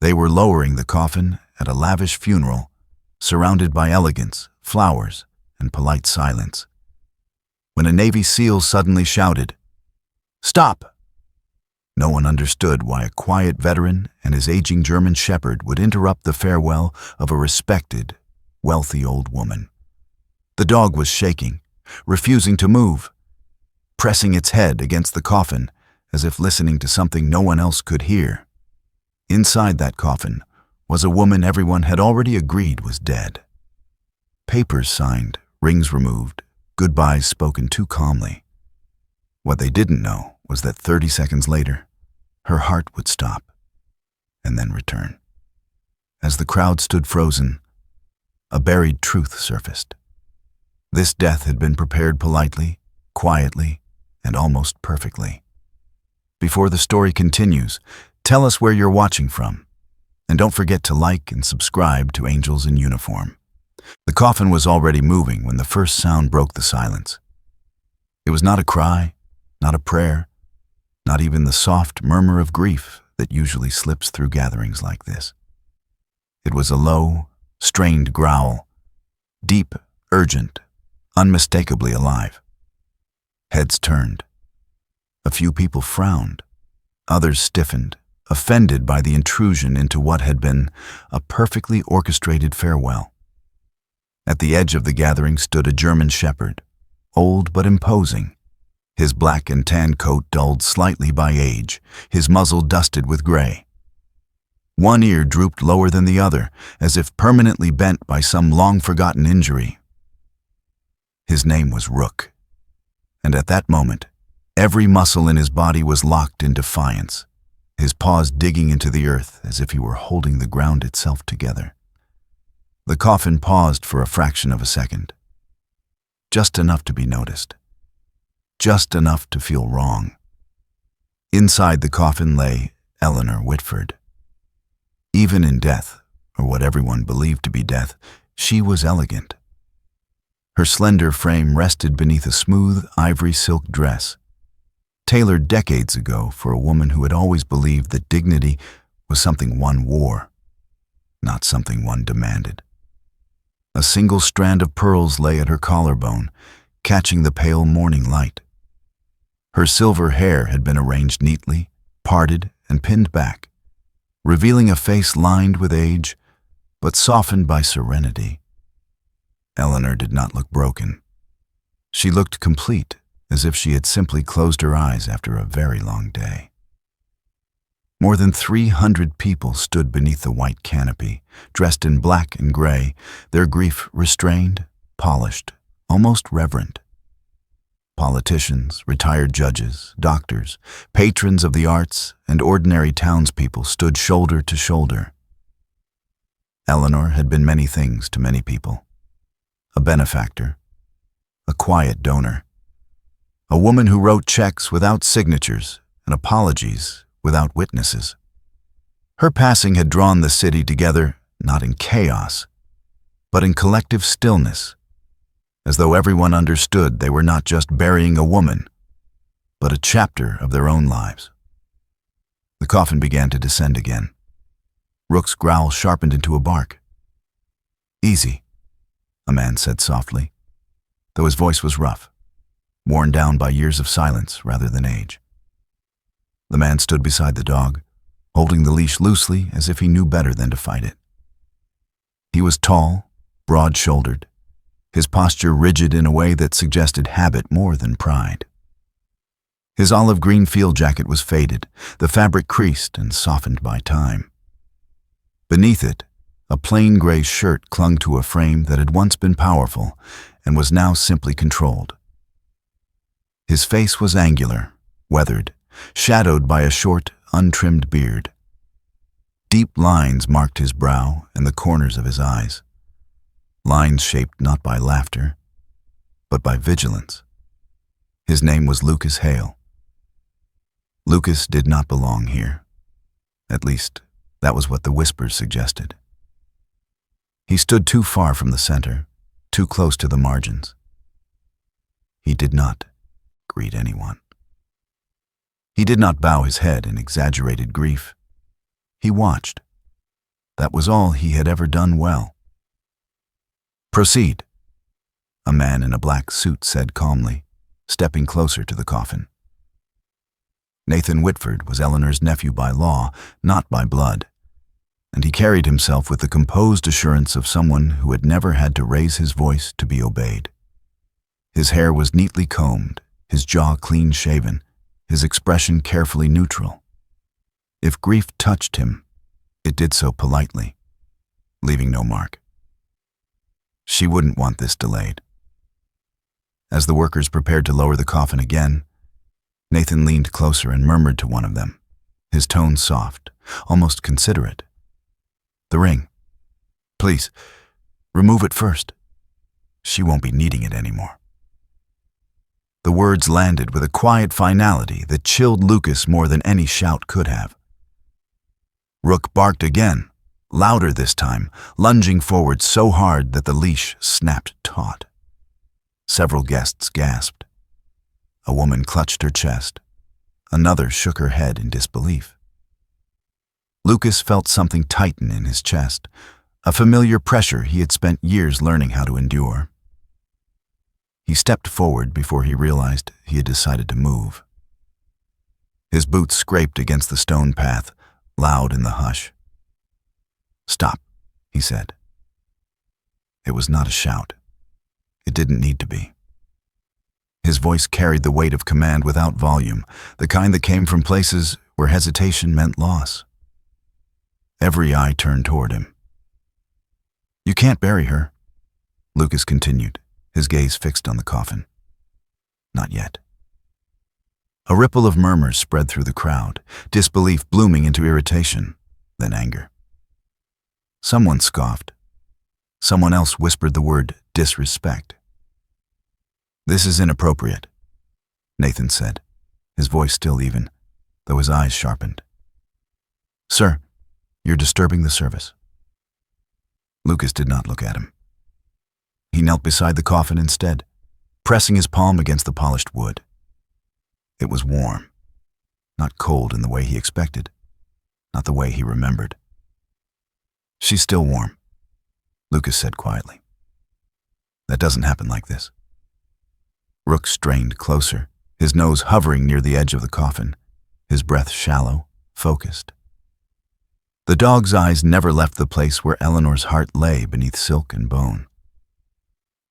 They were lowering the coffin at a lavish funeral, surrounded by elegance, flowers, and polite silence, when a Navy SEAL suddenly shouted, "Stop!" No one understood why a quiet veteran and his aging German shepherd would interrupt the farewell of a respected, wealthy old woman. The dog was shaking, refusing to move, pressing its head against the coffin as if listening to something no one else could hear. Inside that coffin was a woman everyone had already agreed was dead. Papers signed, rings removed, goodbyes spoken too calmly. What they didn't know was that 30 seconds later, her heart would stop and then return. As the crowd stood frozen, a buried truth surfaced. This death had been prepared politely, quietly, and almost perfectly. Before the story continues, tell us where you're watching from, and don't forget to like and subscribe to Angels in Uniform. The coffin was already moving when the first sound broke the silence. It was not a cry, not a prayer, not even the soft murmur of grief that usually slips through gatherings like this. It was a low, strained growl, deep, urgent, unmistakably alive. Heads turned. A few people frowned. Others stiffened, offended by the intrusion into what had been a perfectly orchestrated farewell. At the edge of the gathering stood a German shepherd, old but imposing, his black and tan coat dulled slightly by age, his muzzle dusted with gray. One ear drooped lower than the other, as if permanently bent by some long-forgotten injury. His name was Rook, and at that moment, every muscle in his body was locked in defiance, his paws digging into the earth as if he were holding the ground itself together. The coffin paused for a fraction of a second, just enough to be noticed, just enough to feel wrong. Inside the coffin lay Eleanor Whitford. Even in death, or what everyone believed to be death, she was elegant. Her slender frame rested beneath a smooth ivory silk dress, tailored decades ago for a woman who had always believed that dignity was something one wore, not something one demanded. A single strand of pearls lay at her collarbone, catching the pale morning light. Her silver hair had been arranged neatly, parted, and pinned back, revealing a face lined with age, but softened by serenity. Eleanor did not look broken. She looked complete, as if she had simply closed her eyes after a very long day. More than 300 people stood beneath the white canopy, dressed in black and gray, their grief restrained, polished, almost reverent. Politicians, retired judges, doctors, patrons of the arts, and ordinary townspeople stood shoulder to shoulder. Eleanor had been many things to many people. A benefactor, a quiet donor, a woman who wrote checks without signatures and apologies without witnesses. Her passing had drawn the city together, not in chaos, but in collective stillness, as though everyone understood they were not just burying a woman, but a chapter of their own lives. The coffin began to descend again. Rook's growl sharpened into a bark. "Easy," a man said softly, though his voice was rough, worn down by years of silence rather than age. The man stood beside the dog, holding the leash loosely as if he knew better than to fight it. He was tall, broad-shouldered, his posture rigid in a way that suggested habit more than pride. His olive-green field jacket was faded, the fabric creased and softened by time. Beneath it, a plain gray shirt clung to a frame that had once been powerful and was now simply controlled. His face was angular, weathered, shadowed by a short, untrimmed beard. Deep lines marked his brow and the corners of his eyes, lines shaped not by laughter, but by vigilance. His name was Lucas Hale. Lucas did not belong here. At least, that was what the whispers suggested. He stood too far from the center, too close to the margins. He did not greet anyone. He did not bow his head in exaggerated grief. He watched, That was all he had ever done well. "Proceed," a man in a black suit said calmly, stepping closer to the coffin. Nathan Whitford was Eleanor's nephew by law, not by blood, and he carried himself with the composed assurance of someone who had never had to raise his voice to be obeyed. His hair was neatly combed, his jaw clean-shaven, his expression carefully neutral. If grief touched him, it did so politely, leaving no mark. She wouldn't want this delayed. As the workers prepared to lower the coffin again, Nathan leaned closer and murmured to one of them, his tone soft, almost considerate. "The ring. Please, remove it first. She won't be needing it anymore." The words landed with a quiet finality that chilled Lucas more than any shout could have. Rook barked again, louder this time, lunging forward so hard that the leash snapped taut. Several guests gasped. A woman clutched her chest. Another shook her head in disbelief. Lucas felt something tighten in his chest, a familiar pressure he had spent years learning how to endure. He stepped forward before he realized he had decided to move. His boots scraped against the stone path, loud in the hush. "Stop," he said. It was not a shout. It didn't need to be. His voice carried the weight of command without volume, the kind that came from places where hesitation meant loss. Every eye turned toward him. "You can't bury her," Lucas continued, his gaze fixed on the coffin. "Not yet." A ripple of murmurs spread through the crowd, disbelief blooming into irritation, then anger. Someone scoffed. Someone else whispered the word disrespect. "This is inappropriate," Nathan said, his voice still even, though his eyes sharpened. "Sir, you're disturbing the service." Lucas did not look at him. He knelt beside the coffin instead, pressing his palm against the polished wood. It was warm, not cold in the way he expected, not the way he remembered. "She's still warm," Lucas said quietly. "That doesn't happen like this." Rook strained closer, his nose hovering near the edge of the coffin, his breath shallow, focused. The dog's eyes never left the place where Eleanor's heart lay beneath silk and bone.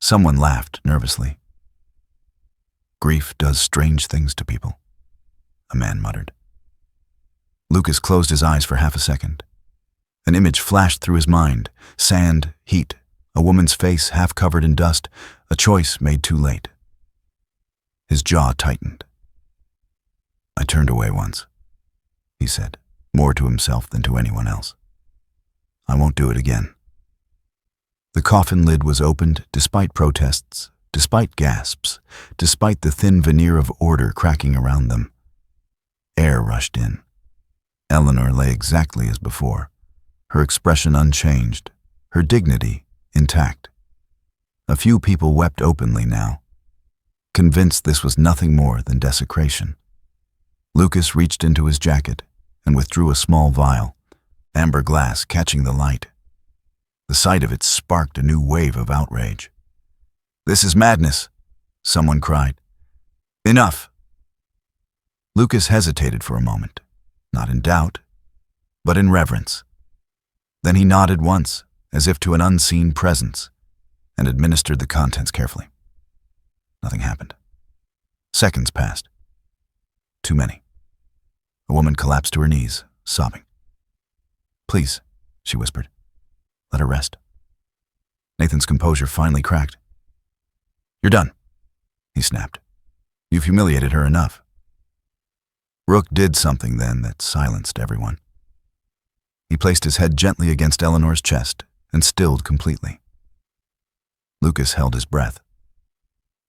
Someone laughed nervously. "Grief does strange things to people," a man muttered. Lucas closed his eyes for half a second. An image flashed through his mind: sand, heat, a woman's face half covered in dust, a choice made too late. His jaw tightened. "I turned away once," he said, more to himself than to anyone else. "I won't do it again." The coffin lid was opened despite protests, despite gasps, despite the thin veneer of order cracking around them. Air rushed in. Eleanor lay exactly as before, her expression unchanged, her dignity intact. A few people wept openly now, convinced this was nothing more than desecration. Lucas reached into his jacket and withdrew a small vial, amber glass catching the light. The sight of it sparked a new wave of outrage. "This is madness," someone cried. "Enough." Lucas hesitated for a moment, not in doubt, but in reverence. Then he nodded once, as if to an unseen presence, and administered the contents carefully. Nothing happened. Seconds passed. Too many. A woman collapsed to her knees, sobbing. "Please," she whispered. "Let her rest." Nathan's composure finally cracked. "You're done," he snapped. "You've humiliated her enough." Rook did something then that silenced everyone. He placed his head gently against Eleanor's chest and stilled completely. Lucas held his breath.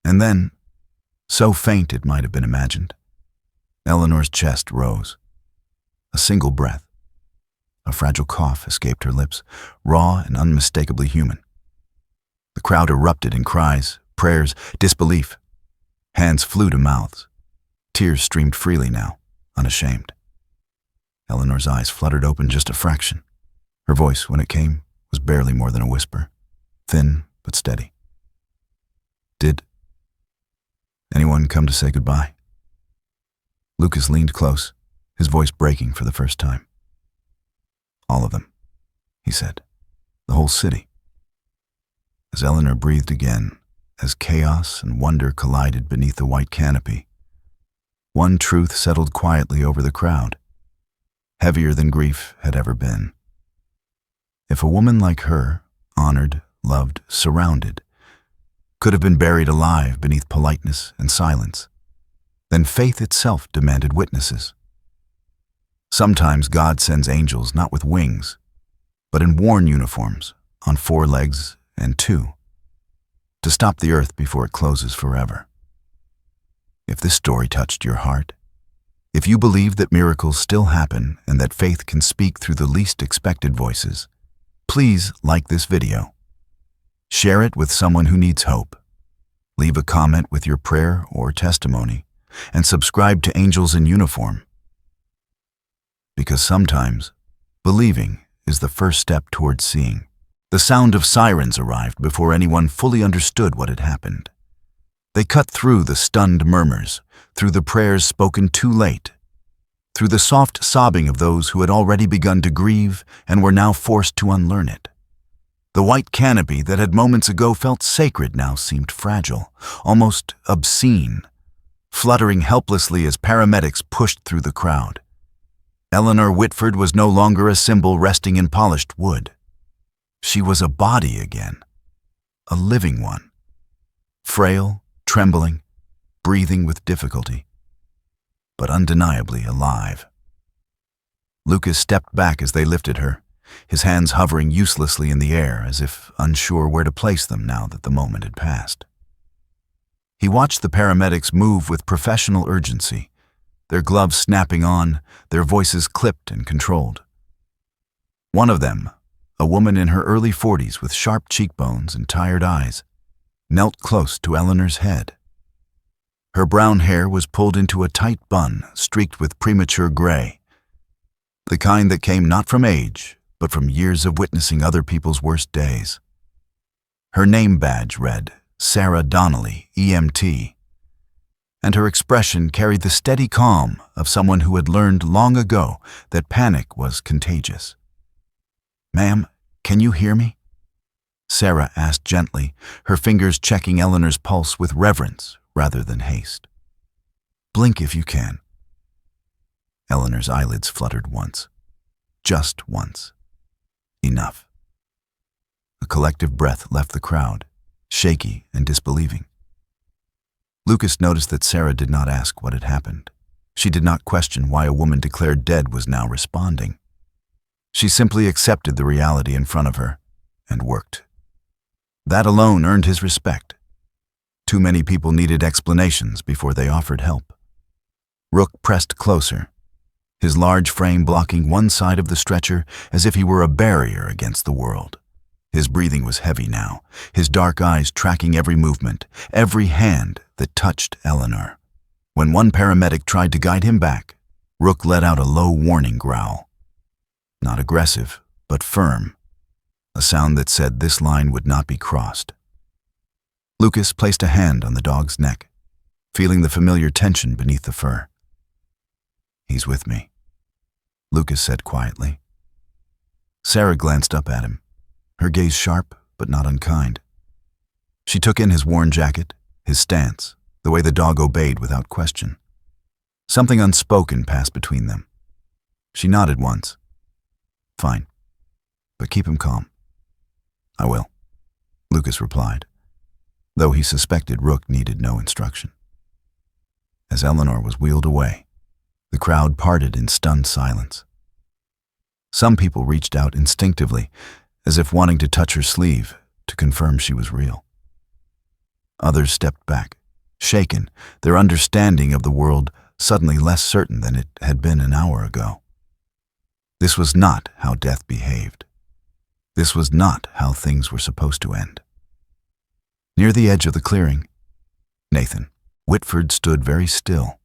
And then, so faint it might have been imagined, Eleanor's chest rose. A single breath. A fragile cough escaped her lips, raw and unmistakably human. The crowd erupted in cries, prayers, disbelief. Hands flew to mouths. Tears streamed freely now, unashamed. Eleanor's eyes fluttered open just a fraction. Her voice, when it came, was barely more than a whisper, thin but steady. "Did anyone come to say goodbye?" Lucas leaned close, his voice breaking for the first time. "All of them," he said. "The whole city." As Eleanor breathed again, as chaos and wonder collided beneath the white canopy, one truth settled quietly over the crowd, heavier than grief had ever been. If a woman like her, honored, loved, surrounded, could have been buried alive beneath politeness and silence, then faith itself demanded witnesses. Sometimes God sends angels not with wings, but in worn uniforms, on 4 legs and 2, to stop the earth before it closes forever. If this story touched your heart, if you believe that miracles still happen and that faith can speak through the least expected voices, please like this video. Share it with someone who needs hope. Leave a comment with your prayer or testimony, and subscribe to Angels in Uniform. Because sometimes, believing is the first step towards seeing. The sound of sirens arrived before anyone fully understood what had happened. They cut through the stunned murmurs, through the prayers spoken too late, through the soft sobbing of those who had already begun to grieve and were now forced to unlearn it. The white canopy that had moments ago felt sacred now seemed fragile, almost obscene, fluttering helplessly as paramedics pushed through the crowd. Eleanor Whitford was no longer a symbol resting in polished wood. She was a body again, a living one, frail, trembling, breathing with difficulty, but undeniably alive. Lucas stepped back as they lifted her, his hands hovering uselessly in the air as if unsure where to place them now that the moment had passed. He watched the paramedics move with professional urgency, their gloves snapping on, their voices clipped and controlled. One of them, a woman in her early 40s with sharp cheekbones and tired eyes, knelt close to Eleanor's head. Her brown hair was pulled into a tight bun streaked with premature gray, the kind that came not from age, but from years of witnessing other people's worst days. Her name badge read, Sarah Donnelly, EMT, and her expression carried the steady calm of someone who had learned long ago that panic was contagious. "Ma'am, can you hear me?" Sarah asked gently, her fingers checking Eleanor's pulse with reverence rather than haste. "Blink if you can." Eleanor's eyelids fluttered once. Just once. Enough. A collective breath left the crowd, shaky and disbelieving. Lucas noticed that Sarah did not ask what had happened. She did not question why a woman declared dead was now responding. She simply accepted the reality in front of her and worked. That alone earned his respect. Too many people needed explanations before they offered help. Rook pressed closer, his large frame blocking one side of the stretcher as if he were a barrier against the world. His breathing was heavy now, his dark eyes tracking every movement, every hand that touched Eleanor. When one paramedic tried to guide him back, Rook let out a low warning growl. Not aggressive, but firm, a sound that said this line would not be crossed. Lucas placed a hand on the dog's neck, feeling the familiar tension beneath the fur. "He's with me," Lucas said quietly. Sarah glanced up at him, her gaze sharp but not unkind. She took in his worn jacket, his stance, the way the dog obeyed without question. Something unspoken passed between them. She nodded once. "Fine, but keep him calm." "I will," Lucas replied, though he suspected Rook needed no instruction. As Eleanor was wheeled away, the crowd parted in stunned silence. Some people reached out instinctively, as if wanting to touch her sleeve to confirm she was real. Others stepped back, shaken, their understanding of the world suddenly less certain than it had been an hour ago. This was not how death behaved. This was not how things were supposed to end. Near the edge of the clearing, Nathan Whitford stood very still.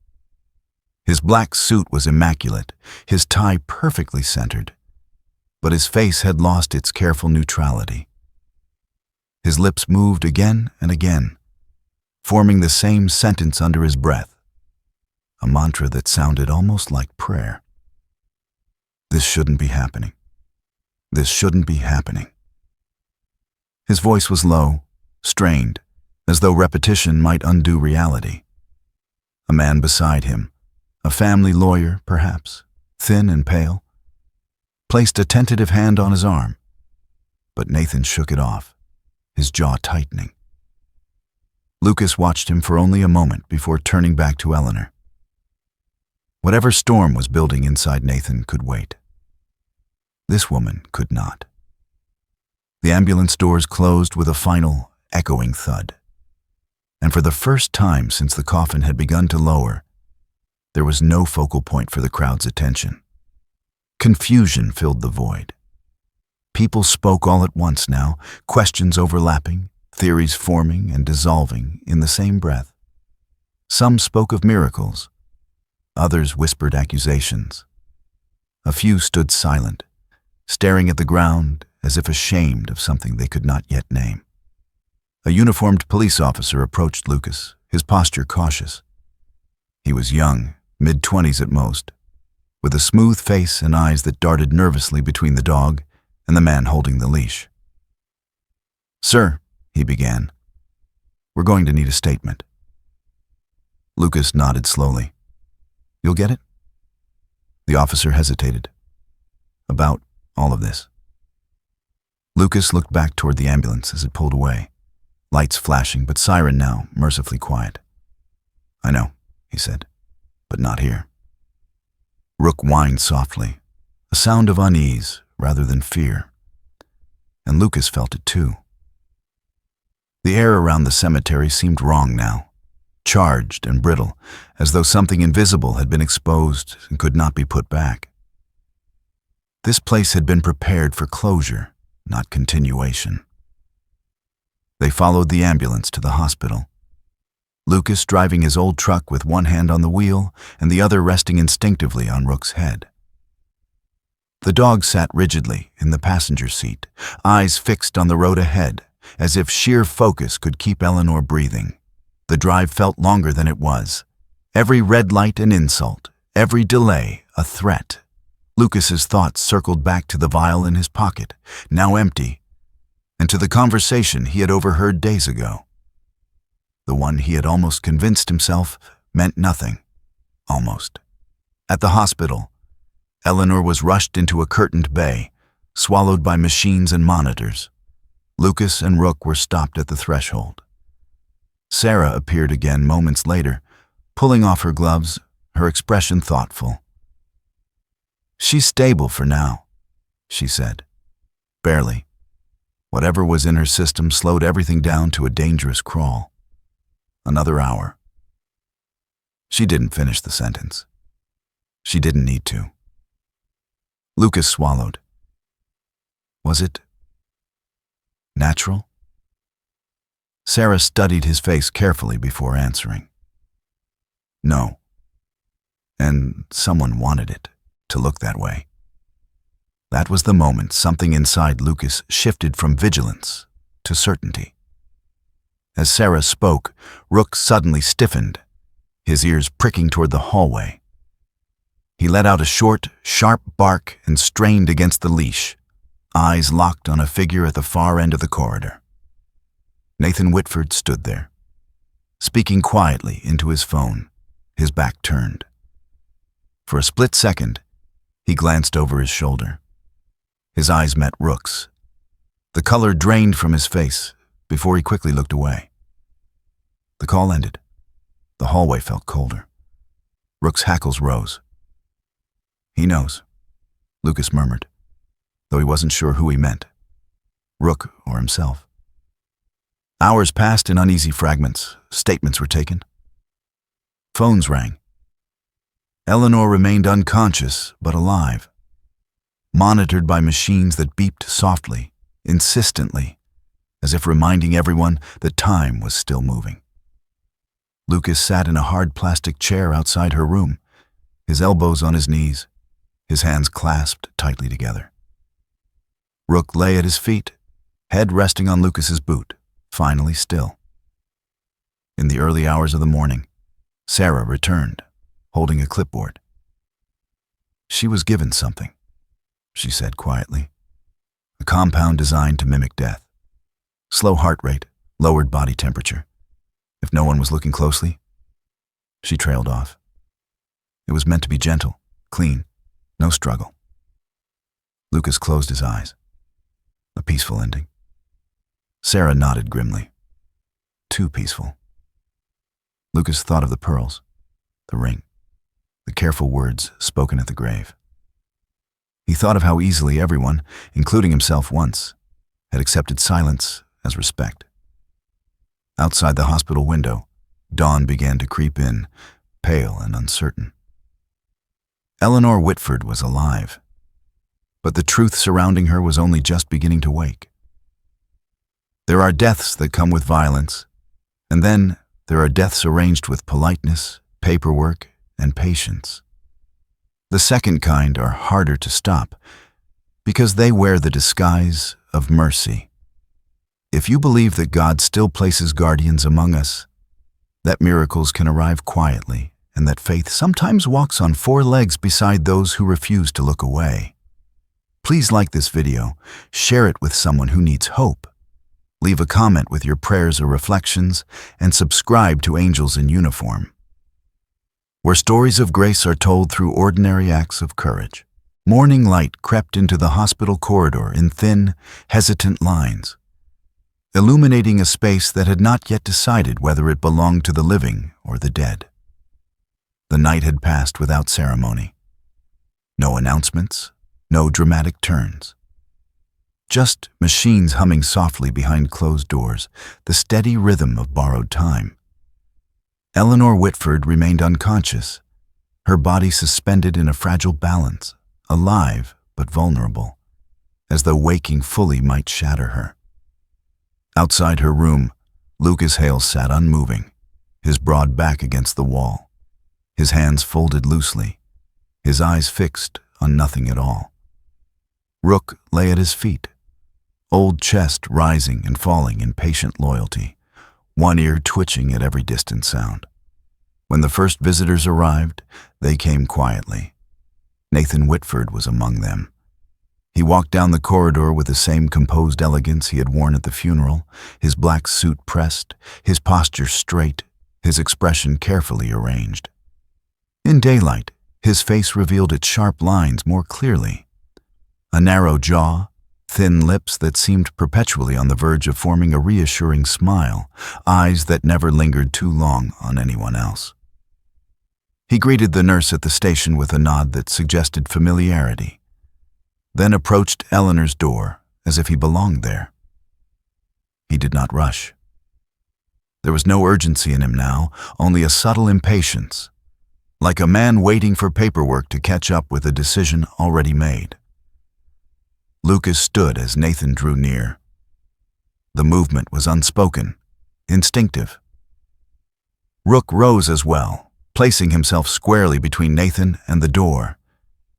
His black suit was immaculate, his tie perfectly centered. but his face had lost its careful neutrality. His lips moved again and again, forming the same sentence under his breath, a mantra that sounded almost like prayer. This shouldn't be happening. This shouldn't be happening. His voice was low, strained, as though repetition might undo reality. A man beside him, a family lawyer perhaps, thin and pale, placed a tentative hand on his arm, but Nathan shook it off, his jaw tightening. Lucas watched him for only a moment before turning back to Eleanor. Whatever storm was building inside Nathan could wait. This woman could not. The ambulance doors closed with a final, echoing thud. And for the first time since the coffin had begun to lower, there was no focal point for the crowd's attention. Confusion filled the void. People spoke all at once now, questions overlapping, theories forming and dissolving in the same breath. Some spoke of miracles. Others whispered accusations. A few stood silent, staring at the ground as if ashamed of something they could not yet name. A uniformed police officer approached Lucas, his posture cautious. He was young, mid-20s at most, with a smooth face and eyes that darted nervously between the dog and the man holding the leash. "Sir," he began, "we're going to need a statement." Lucas nodded slowly. "You'll get it?" The officer hesitated. "About all of this." Lucas looked back toward the ambulance as it pulled away, lights flashing, but siren now mercifully quiet. "I know," he said, "but not here." Rook whined softly, a sound of unease rather than fear, and Lucas felt it too. The air around the cemetery seemed wrong now, charged and brittle, as though something invisible had been exposed and could not be put back. This place had been prepared for closure, not continuation. They followed the ambulance to the hospital, Lucas driving his old truck with one hand on the wheel and the other resting instinctively on Rook's head. The dog sat rigidly in the passenger seat, eyes fixed on the road ahead, as if sheer focus could keep Eleanor breathing. The drive felt longer than it was. Every red light an insult, every delay a threat. Lucas's thoughts circled back to the vial in his pocket, now empty, and to the conversation he had overheard days ago. The one he had almost convinced himself meant nothing. Almost. At the hospital, Eleanor was rushed into a curtained bay, swallowed by machines and monitors. Lucas and Rook were stopped at the threshold. Sarah appeared again moments later, pulling off her gloves, her expression thoughtful. "She's stable for now," she said. Barely. Whatever was in her system slowed everything down to a dangerous crawl. Another hour. She didn't finish the sentence. She didn't need to. Lucas swallowed. Was it natural? Sarah studied his face carefully before answering. No. And someone wanted it to look that way. That was the moment something inside Lucas shifted from vigilance to certainty. As Sarah spoke, Rook suddenly stiffened, his ears pricking toward the hallway. He let out a short, sharp bark and strained against the leash, eyes locked on a figure at the far end of the corridor. Nathan Whitford stood there, speaking quietly into his phone, his back turned. For a split second, he glanced over his shoulder. His eyes met Rook's. The color drained from his face before he quickly looked away. The call ended. The hallway felt colder. Rook's hackles rose. "He knows," Lucas murmured, though he wasn't sure who he meant, Rook or himself. Hours passed in uneasy fragments. Statements were taken. Phones rang. Eleanor remained unconscious but alive, monitored by machines that beeped softly, insistently, as if reminding everyone that time was still moving. Lucas sat in a hard plastic chair outside her room, his elbows on his knees, his hands clasped tightly together. Rook lay at his feet, head resting on Lucas's boot, finally still. In the early hours of the morning, Sarah returned, holding a clipboard. She was given something, she said quietly. A compound designed to mimic death. Slow heart rate, lowered body temperature. If no one was looking closely, she trailed off. It was meant to be gentle, clean, no struggle. Lucas closed his eyes. A peaceful ending. Sarah nodded grimly. Too peaceful. Lucas thought of the pearls, the ring, the careful words spoken at the grave. He thought of how easily everyone, including himself once, had accepted silence as respect. Outside the hospital window, dawn began to creep in, pale and uncertain. Eleanor Whitford was alive, but the truth surrounding her was only just beginning to wake. There are deaths that come with violence, and then there are deaths arranged with politeness, paperwork, and patience. The second kind are harder to stop because they wear the disguise of mercy. If you believe that God still places guardians among us, that miracles can arrive quietly, and that faith sometimes walks on four legs beside those who refuse to look away. Please like this video, share it with someone who needs hope. Leave a comment with your prayers or reflections, and subscribe to Angels in Uniform, where stories of grace are told through ordinary acts of courage. Morning light crept into the hospital corridor in thin, hesitant lines, illuminating a space that had not yet decided whether it belonged to the living or the dead. The night had passed without ceremony. No announcements, no dramatic turns. Just machines humming softly behind closed doors, the steady rhythm of borrowed time. Eleanor Whitford remained unconscious, her body suspended in a fragile balance, alive but vulnerable, as though waking fully might shatter her. Outside her room, Lucas Hale sat unmoving, his broad back against the wall, his hands folded loosely, his eyes fixed on nothing at all. Rook lay at his feet, old chest rising and falling in patient loyalty, one ear twitching at every distant sound. When the first visitors arrived, they came quietly. Nathan Whitford was among them. He walked down the corridor with the same composed elegance he had worn at the funeral, his black suit pressed, his posture straight, his expression carefully arranged. In daylight, his face revealed its sharp lines more clearly. A narrow jaw, thin lips that seemed perpetually on the verge of forming a reassuring smile, eyes that never lingered too long on anyone else. He greeted the nurse at the station with a nod that suggested familiarity, then approached Eleanor's door as if he belonged there. He did not rush. There was no urgency in him now, only a subtle impatience, like a man waiting for paperwork to catch up with a decision already made. Lucas stood as Nathan drew near. The movement was unspoken, instinctive. Rook rose as well, placing himself squarely between Nathan and the door,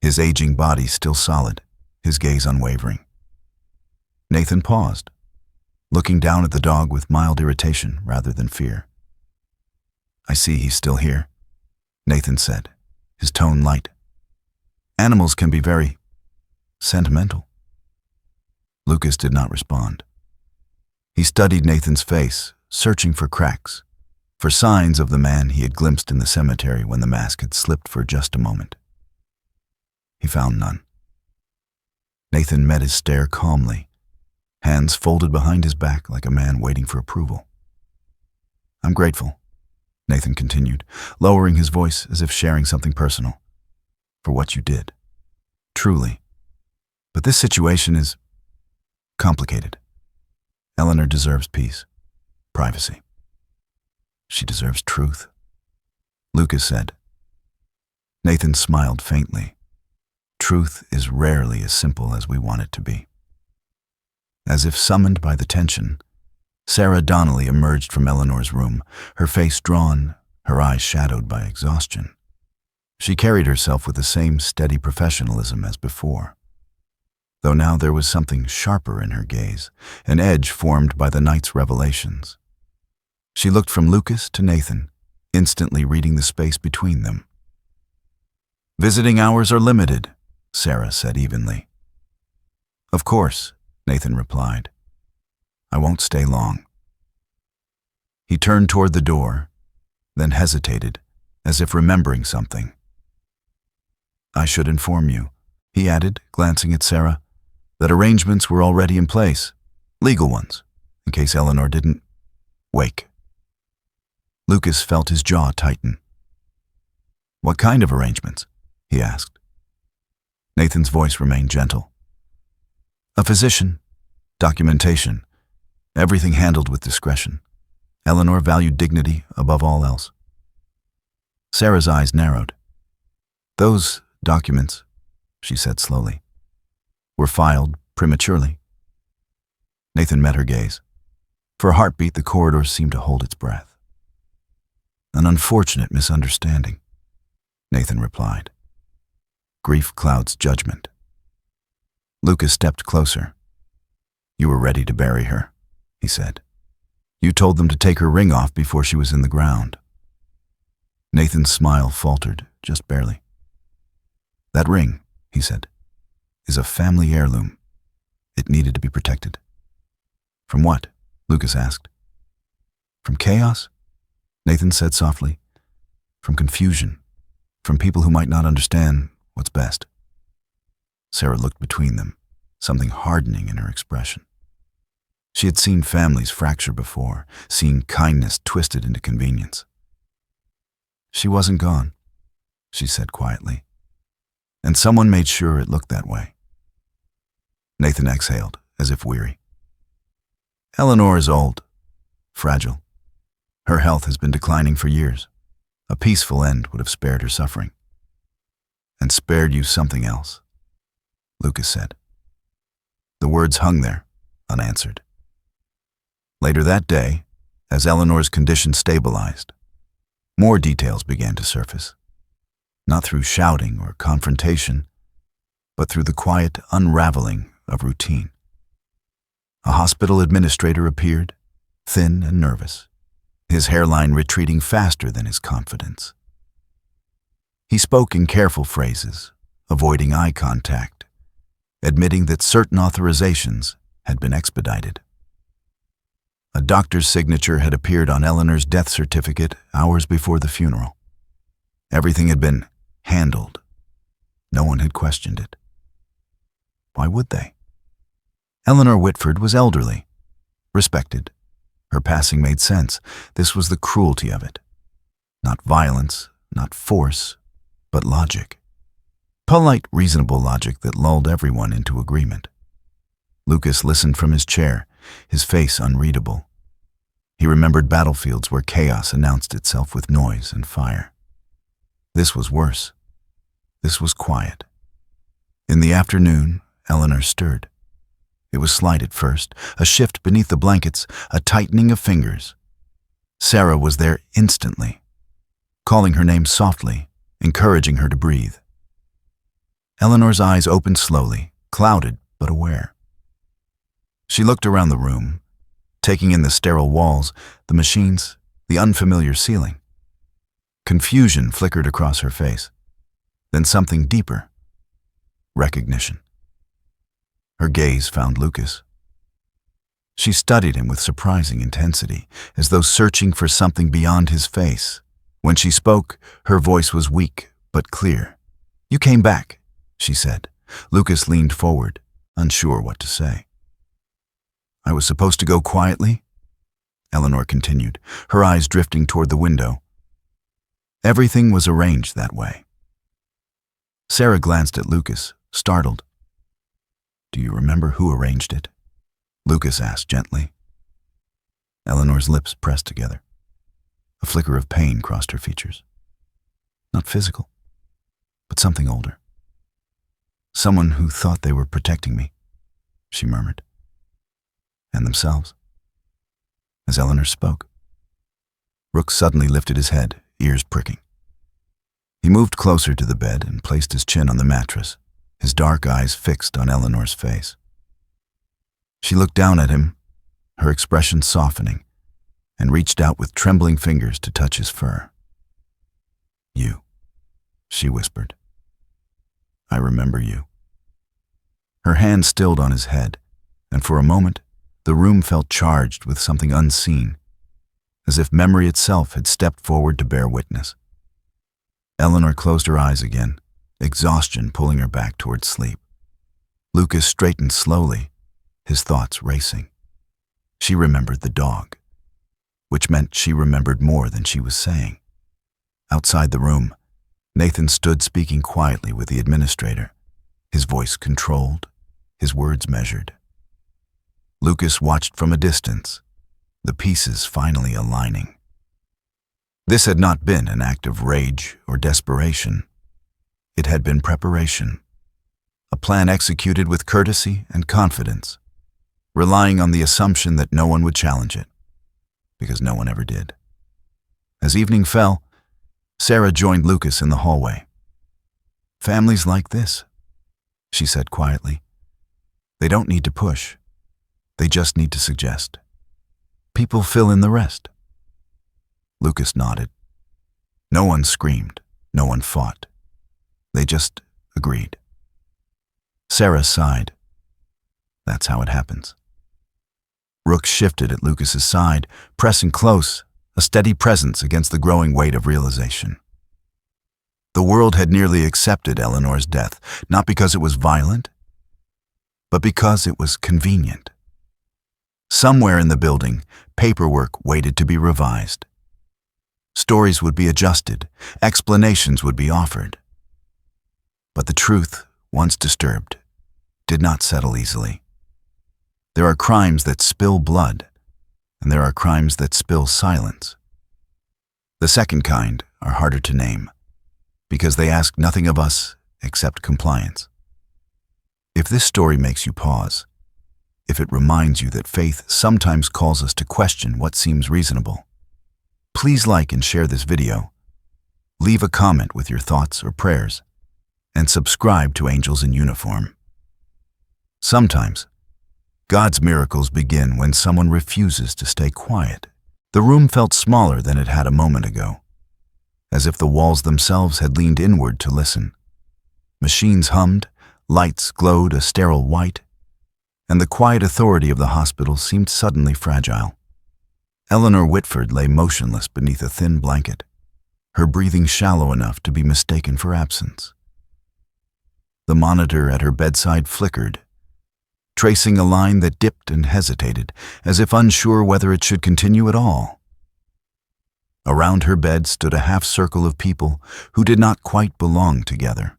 his aging body still solid, his gaze unwavering. Nathan paused, looking down at the dog with mild irritation rather than fear. "I see he's still here," Nathan said, his tone light. "Animals can be very sentimental." Lucas did not respond. He studied Nathan's face, searching for cracks, for signs of the man he had glimpsed in the cemetery when the mask had slipped for just a moment. He found none. Nathan met his stare calmly, hands folded behind his back like a man waiting for approval. "I'm grateful," Nathan continued, lowering his voice as if sharing something personal, "for what you did. Truly. But this situation is complicated. Eleanor deserves peace, privacy. She deserves truth," Lucas said. Nathan smiled faintly. Truth is rarely as simple as we want it to be. As if summoned by the tension, Sarah Donnelly emerged from Eleanor's room, her face drawn, her eyes shadowed by exhaustion. She carried herself with the same steady professionalism as before. though now there was something sharper in her gaze, an edge formed by the night's revelations. She looked from Lucas to Nathan, instantly reading the space between them. "Visiting hours are limited," Sarah said evenly. "Of course," Nathan replied. "I won't stay long." He turned toward the door, then hesitated, as if remembering something. "I should inform you," he added, glancing at Sarah, "that arrangements were already in place, legal ones, in case Eleanor didn't wake." Lucas felt his jaw tighten. "What kind of arrangements?" he asked. Nathan's voice remained gentle. "A physician, documentation, everything handled with discretion. Eleanor valued dignity above all else." Sarah's eyes narrowed. "Those documents," she said slowly, "were filed prematurely." Nathan met her gaze. For a heartbeat, the corridor seemed to hold its breath. "An unfortunate misunderstanding," Nathan replied. "Grief clouds judgment." Lucas stepped closer. "You were ready to bury her," he said. "You told them to take her ring off before she was in the ground." Nathan's smile faltered, just barely. "That ring," he said, "is a family heirloom. It needed to be protected." "From what?" Lucas asked. "From chaos?" Nathan said softly. "From confusion. From people who might not understand what's best." Sarah looked between them, something hardening in her expression. She had seen families fracture before, seen kindness twisted into convenience. "She wasn't gone," she said quietly, "and someone made sure it looked that way." Nathan exhaled, as if weary. "Eleanor is old, fragile. Her health has been declining for years. A peaceful end would have spared her suffering." "And spared you something else," Lucas said. The words hung there, unanswered. Later that day, as Eleanor's condition stabilized, more details began to surface, not through shouting or confrontation, but through the quiet unraveling of routine. A hospital administrator appeared, thin and nervous, his hairline retreating faster than his confidence. He spoke in careful phrases, avoiding eye contact, admitting that certain authorizations had been expedited. A doctor's signature had appeared on Eleanor's death certificate hours before the funeral. Everything had been handled. No one had questioned it. Why would they? Eleanor Whitford was elderly, respected. Her passing made sense. This was the cruelty of it. Not violence, not force, but logic. Polite, reasonable logic that lulled everyone into agreement. Lucas listened from his chair, his face unreadable. He remembered battlefields where chaos announced itself with noise and fire. This was worse. This was quiet. In the afternoon, Eleanor stirred. It was slight at first, a shift beneath the blankets, a tightening of fingers. Sarah was there instantly, calling her name softly, encouraging her to breathe. Eleanor's eyes opened slowly, clouded but aware. She looked around the room, taking in the sterile walls, the machines, the unfamiliar ceiling. Confusion flickered across her face, then something deeper: recognition. Her gaze found Lucas. She studied him with surprising intensity, as though searching for something beyond his face. When she spoke, her voice was weak but clear. "You came back," she said. Lucas leaned forward, unsure what to say. "I was supposed to go quietly?" Eleanor continued, her eyes drifting toward the window. "Everything was arranged that way." Sarah glanced at Lucas, startled. "Do you remember who arranged it?" Lucas asked gently. Eleanor's lips pressed together. A flicker of pain crossed her features. Not physical, but something older. "Someone who thought they were protecting me," she murmured. "And themselves." As Eleanor spoke, Rook suddenly lifted his head, ears pricking. He moved closer to the bed and placed his chin on the mattress, his dark eyes fixed on Eleanor's face. She looked down at him, her expression softening, and reached out with trembling fingers to touch his fur. "You," she whispered. "I remember you." Her hand stilled on his head, and for a moment, the room felt charged with something unseen, as if memory itself had stepped forward to bear witness. Eleanor closed her eyes again, exhaustion pulling her back toward sleep. Lucas straightened slowly, his thoughts racing. She remembered the dog, which meant she remembered more than she was saying. Outside the room, Nathan stood speaking quietly with the administrator, his voice controlled, his words measured. Lucas watched from a distance, the pieces finally aligning. This had not been an act of rage or desperation. It had been preparation, a plan executed with courtesy and confidence, relying on the assumption that no one would challenge it, because no one ever did. As evening fell, Sarah joined Lucas in the hallway. "Families like this," she said quietly. "They don't need to push. They just need to suggest. People fill in the rest." Lucas nodded. No one screamed, no one fought. They just agreed. Sarah sighed. That's how it happens. Rook shifted at Lucas's side, pressing close, a steady presence against the growing weight of realization. The world had nearly accepted Eleanor's death, not because it was violent, but because it was convenient. Somewhere in the building, paperwork waited to be revised. Stories would be adjusted, explanations would be offered. But the truth, once disturbed, did not settle easily. There are crimes that spill blood, and there are crimes that spill silence. The second kind are harder to name, because they ask nothing of us except compliance. If this story makes you pause, if it reminds you that faith sometimes calls us to question what seems reasonable, please like and share this video, leave a comment with your thoughts or prayers, and subscribe to Angels in Uniform. Sometimes, God's miracles begin when someone refuses to stay quiet. The room felt smaller than it had a moment ago, as if the walls themselves had leaned inward to listen. Machines hummed, lights glowed a sterile white, and the quiet authority of the hospital seemed suddenly fragile. Eleanor Whitford lay motionless beneath a thin blanket, her breathing shallow enough to be mistaken for absence. The monitor at her bedside flickered, tracing a line that dipped and hesitated, as if unsure whether it should continue at all. Around her bed stood a half-circle of people who did not quite belong together.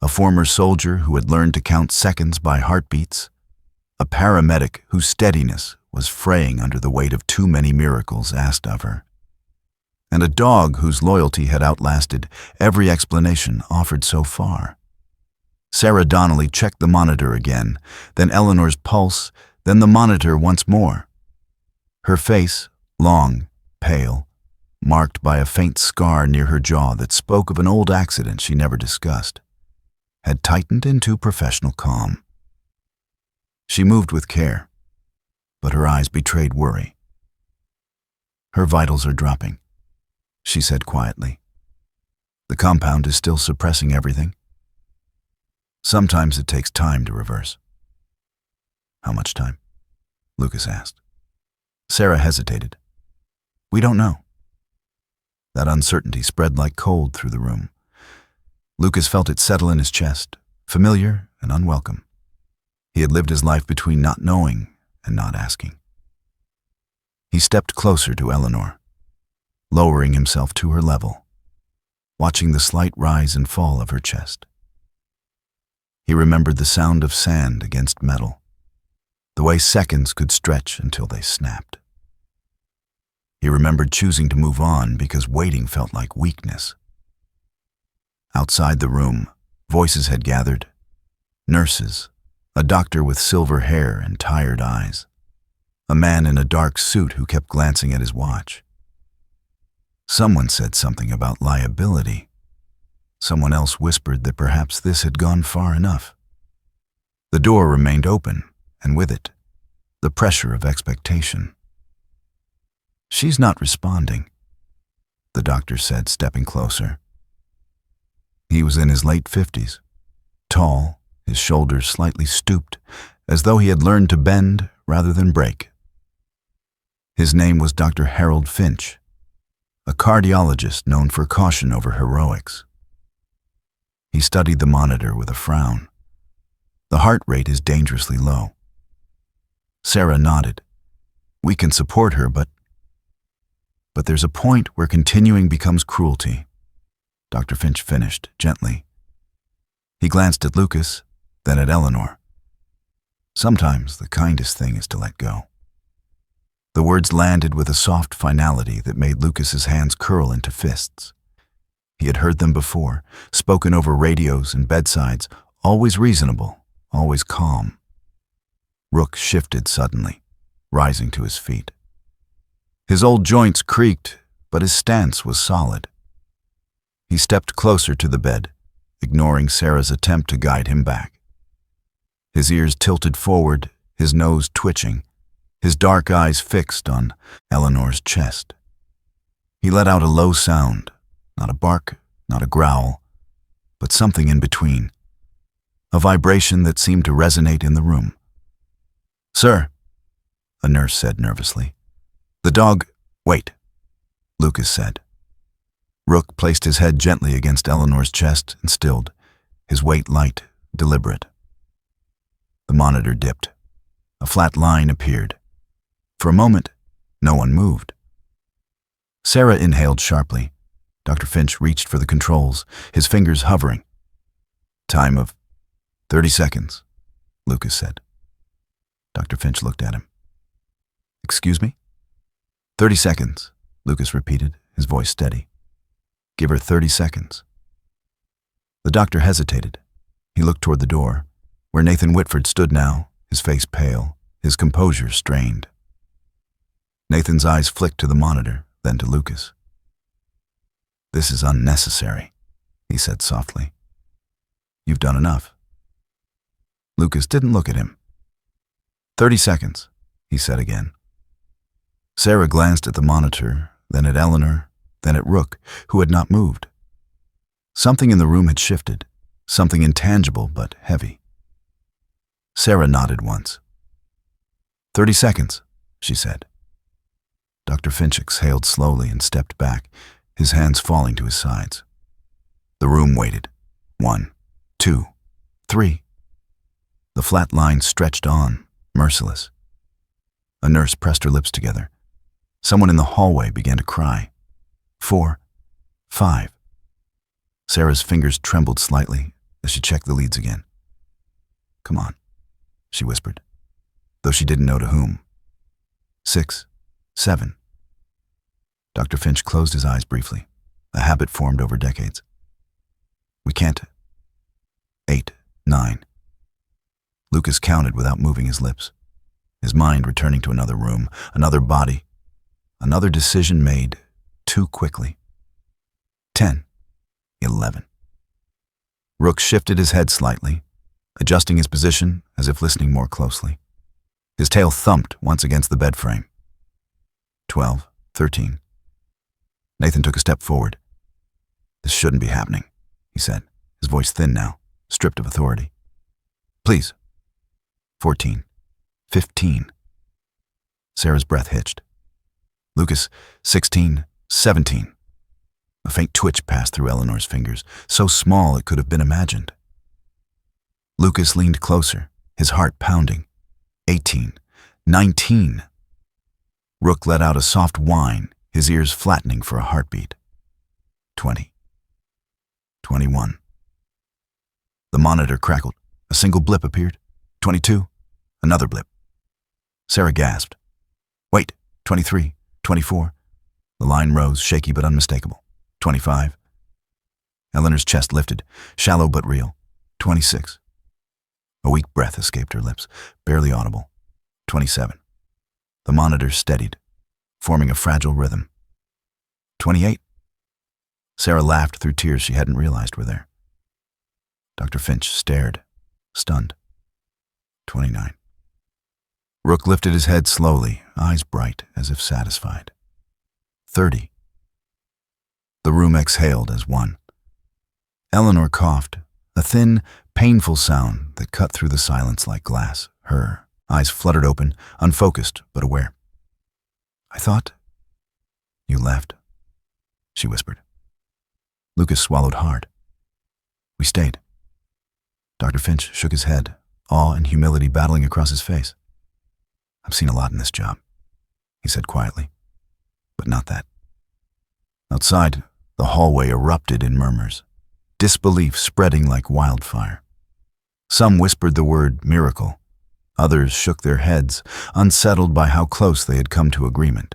A former soldier who had learned to count seconds by heartbeats, a paramedic whose steadiness was fraying under the weight of too many miracles asked of her, and a dog whose loyalty had outlasted every explanation offered so far. Sarah Donnelly checked the monitor again, then Eleanor's pulse, then the monitor once more. Her face, long, pale, marked by a faint scar near her jaw that spoke of an old accident she never discussed, had tightened into professional calm. She moved with care, but her eyes betrayed worry. "Her vitals are dropping," she said quietly. "The compound is still suppressing everything. Sometimes it takes time to reverse." "How much time?" Lucas asked. Sarah hesitated. "We don't know." That uncertainty spread like cold through the room. Lucas felt it settle in his chest, familiar and unwelcome. He had lived his life between not knowing and not asking. He stepped closer to Eleanor, lowering himself to her level, watching the slight rise and fall of her chest. He remembered the sound of sand against metal, the way seconds could stretch until they snapped. He remembered choosing to move on because waiting felt like weakness. Outside the room, voices had gathered. Nurses, a doctor with silver hair and tired eyes, a man in a dark suit who kept glancing at his watch. Someone said something about liability, Someone else whispered that perhaps this had gone far enough. The door remained open, and with it, the pressure of expectation. "She's not responding," the doctor said, stepping closer. He was in his late 50s, tall, his shoulders slightly stooped, as though he had learned to bend rather than break. His name was Dr. Harold Finch, a cardiologist known for caution over heroics. He studied the monitor with a frown. "The heart rate is dangerously low." Sarah nodded. "We can support her, but there's a point where continuing becomes cruelty," Dr. Finch finished, gently. He glanced at Lucas, then at Eleanor. "Sometimes the kindest thing is to let go." The words landed with a soft finality that made Lucas's hands curl into fists. He had heard them before, spoken over radios and bedsides, always reasonable, always calm. Rook shifted suddenly, rising to his feet. His old joints creaked, but his stance was solid. He stepped closer to the bed, ignoring Sarah's attempt to guide him back. His ears tilted forward, his nose twitching, his dark eyes fixed on Eleanor's chest. He let out a low sound, not a bark, not a growl, but something in between, a vibration that seemed to resonate in the room. "Sir," a nurse said nervously. "The dog—" "Wait," Lucas said. Rook placed his head gently against Eleanor's chest and stilled, his weight light, deliberate. The monitor dipped. A flat line appeared. For a moment, no one moved. Sarah inhaled sharply. Dr. Finch reached for the controls, his fingers hovering. "Time of 30 seconds, Lucas said. Dr. Finch looked at him. "Excuse me?" 30 seconds, Lucas repeated, his voice steady. "Give her 30 seconds. The doctor hesitated. He looked toward the door, where Nathan Whitford stood now, his face pale, his composure strained. Nathan's eyes flicked to the monitor, then to Lucas. "This is unnecessary," he said softly. "You've done enough." Lucas didn't look at him. 30 seconds, he said again. Sarah glanced at the monitor, then at Eleanor, then at Rook, who had not moved. Something in the room had shifted, something intangible but heavy. Sarah nodded once. 30 seconds, she said. Dr. Finch exhaled slowly and stepped back, his hands falling to his sides. The room waited. 1, 2, 3. The flat line stretched on, merciless. A nurse pressed her lips together. Someone in the hallway began to cry. 4, 5. Sarah's fingers trembled slightly as she checked the leads again. "Come on," she whispered, though she didn't know to whom. 6, 7. Dr. Finch closed his eyes briefly, a habit formed over decades. "We can't." 8, 9. Lucas counted without moving his lips, his mind returning to another room, another body, another decision made too quickly. 10, 11. Rook shifted his head slightly, adjusting his position as if listening more closely. His tail thumped once against the bed frame. 12, 13. Nathan took a step forward. "This shouldn't be happening," he said, his voice thin now, stripped of authority. "Please." 14, 15. Sarah's breath hitched. Lucas, 16, 17. A faint twitch passed through Eleanor's fingers, so small it could have been imagined. Lucas leaned closer, his heart pounding. 18, 19. Rook let out a soft whine, his ears flattening for a heartbeat. 20, 21. The monitor crackled. A single blip appeared. 22. Another blip. Sarah gasped. "Wait, 23, 24. The line rose, shaky but unmistakable. 25. Eleanor's chest lifted, shallow but real. 26. A weak breath escaped her lips, barely audible. 27. The monitor steadied, forming a fragile rhythm. 28. Sarah laughed through tears she hadn't realized were there. Dr. Finch stared, stunned. 29. Rook lifted his head slowly, eyes bright, as if satisfied. 30. The room exhaled as one. Eleanor coughed, a thin, painful sound that cut through the silence like glass. Her eyes fluttered open, unfocused but aware. "I thought you left," she whispered. Lucas swallowed hard. "We stayed." Dr. Finch shook his head, awe and humility battling across his face. "I've seen a lot in this job," he said quietly, "but not that." Outside, the hallway erupted in murmurs, disbelief spreading like wildfire. Some whispered the word miracle. Others shook their heads, unsettled by how close they had come to agreement.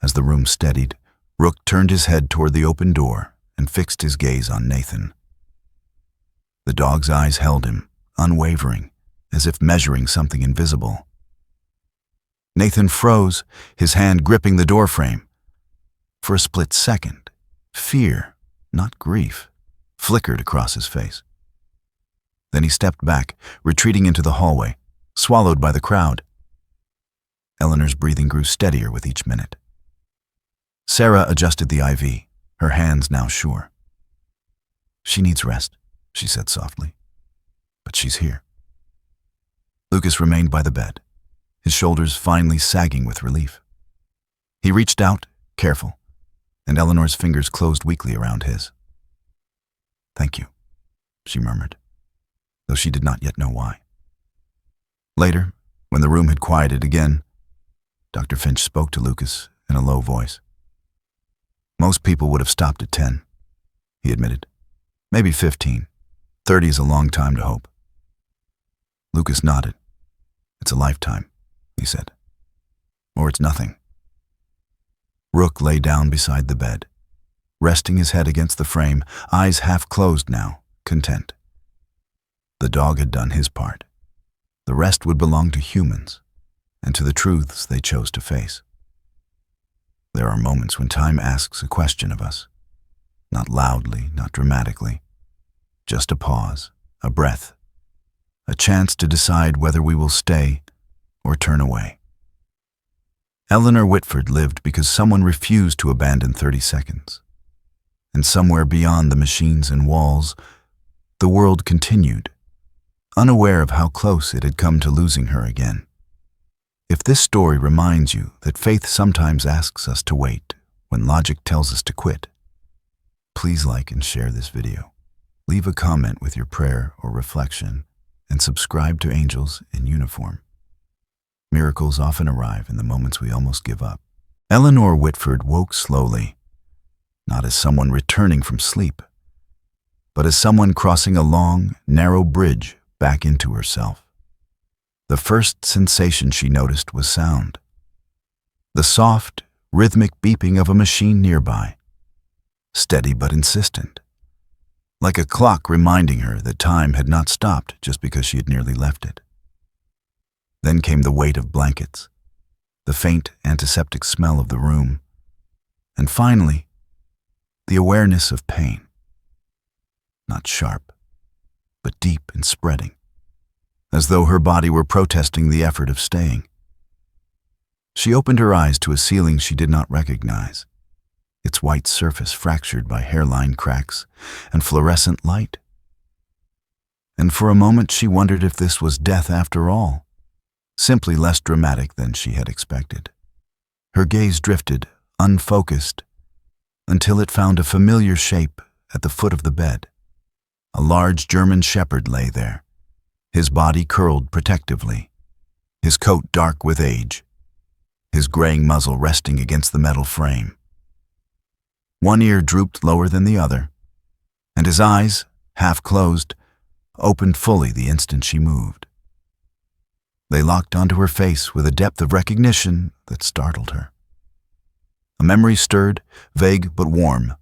As the room steadied, Rook turned his head toward the open door and fixed his gaze on Nathan. The dog's eyes held him, unwavering, as if measuring something invisible. Nathan froze, his hand gripping the doorframe. For a split second, fear, not grief, flickered across his face. Then he stepped back, retreating into the hallway, swallowed by the crowd. Eleanor's breathing grew steadier with each minute. Sarah adjusted the IV, her hands now sure. "She needs rest," she said softly, "but she's here." Lucas remained by the bed, his shoulders finally sagging with relief. He reached out, careful, and Eleanor's fingers closed weakly around his. "Thank you," she murmured, though she did not yet know why. Later, when the room had quieted again, Dr. Finch spoke to Lucas in a low voice. "Most people would have stopped at 10, he admitted. "Maybe 15. 30 is a long time to hope." Lucas nodded. "It's a lifetime," he said. "Or it's nothing." Rook lay down beside the bed, resting his head against the frame, eyes half closed now, content. The dog had done his part. The rest would belong to humans, and to the truths they chose to face. There are moments when time asks a question of us. Not loudly, not dramatically. Just a pause, a breath, a chance to decide whether we will stay or turn away. Eleanor Whitford lived because someone refused to abandon 30 seconds. And somewhere beyond the machines and walls, the world continued, unaware of how close it had come to losing her again. If this story reminds you that faith sometimes asks us to wait when logic tells us to quit, please like and share this video. Leave a comment with your prayer or reflection, and subscribe to Angels in Uniform. Miracles often arrive in the moments we almost give up. Eleanor Whitford woke slowly, not as someone returning from sleep, but as someone crossing a long, narrow bridge back into herself. The first sensation she noticed was sound. The soft, rhythmic beeping of a machine nearby, steady but insistent, like a clock reminding her that time had not stopped just because she had nearly left it. Then came the weight of blankets, the faint antiseptic smell of the room, and finally, the awareness of pain. Not sharp, but deep and spreading, as though her body were protesting the effort of staying. She opened her eyes to a ceiling she did not recognize, its white surface fractured by hairline cracks and fluorescent light. And for a moment she wondered if this was death after all, simply less dramatic than she had expected. Her gaze drifted, unfocused, until it found a familiar shape at the foot of the bed. A large German shepherd lay there, his body curled protectively, his coat dark with age, his graying muzzle resting against the metal frame. One ear drooped lower than the other, and his eyes, half closed, opened fully the instant she moved. They locked onto her face with a depth of recognition that startled her. A memory stirred, vague but warm,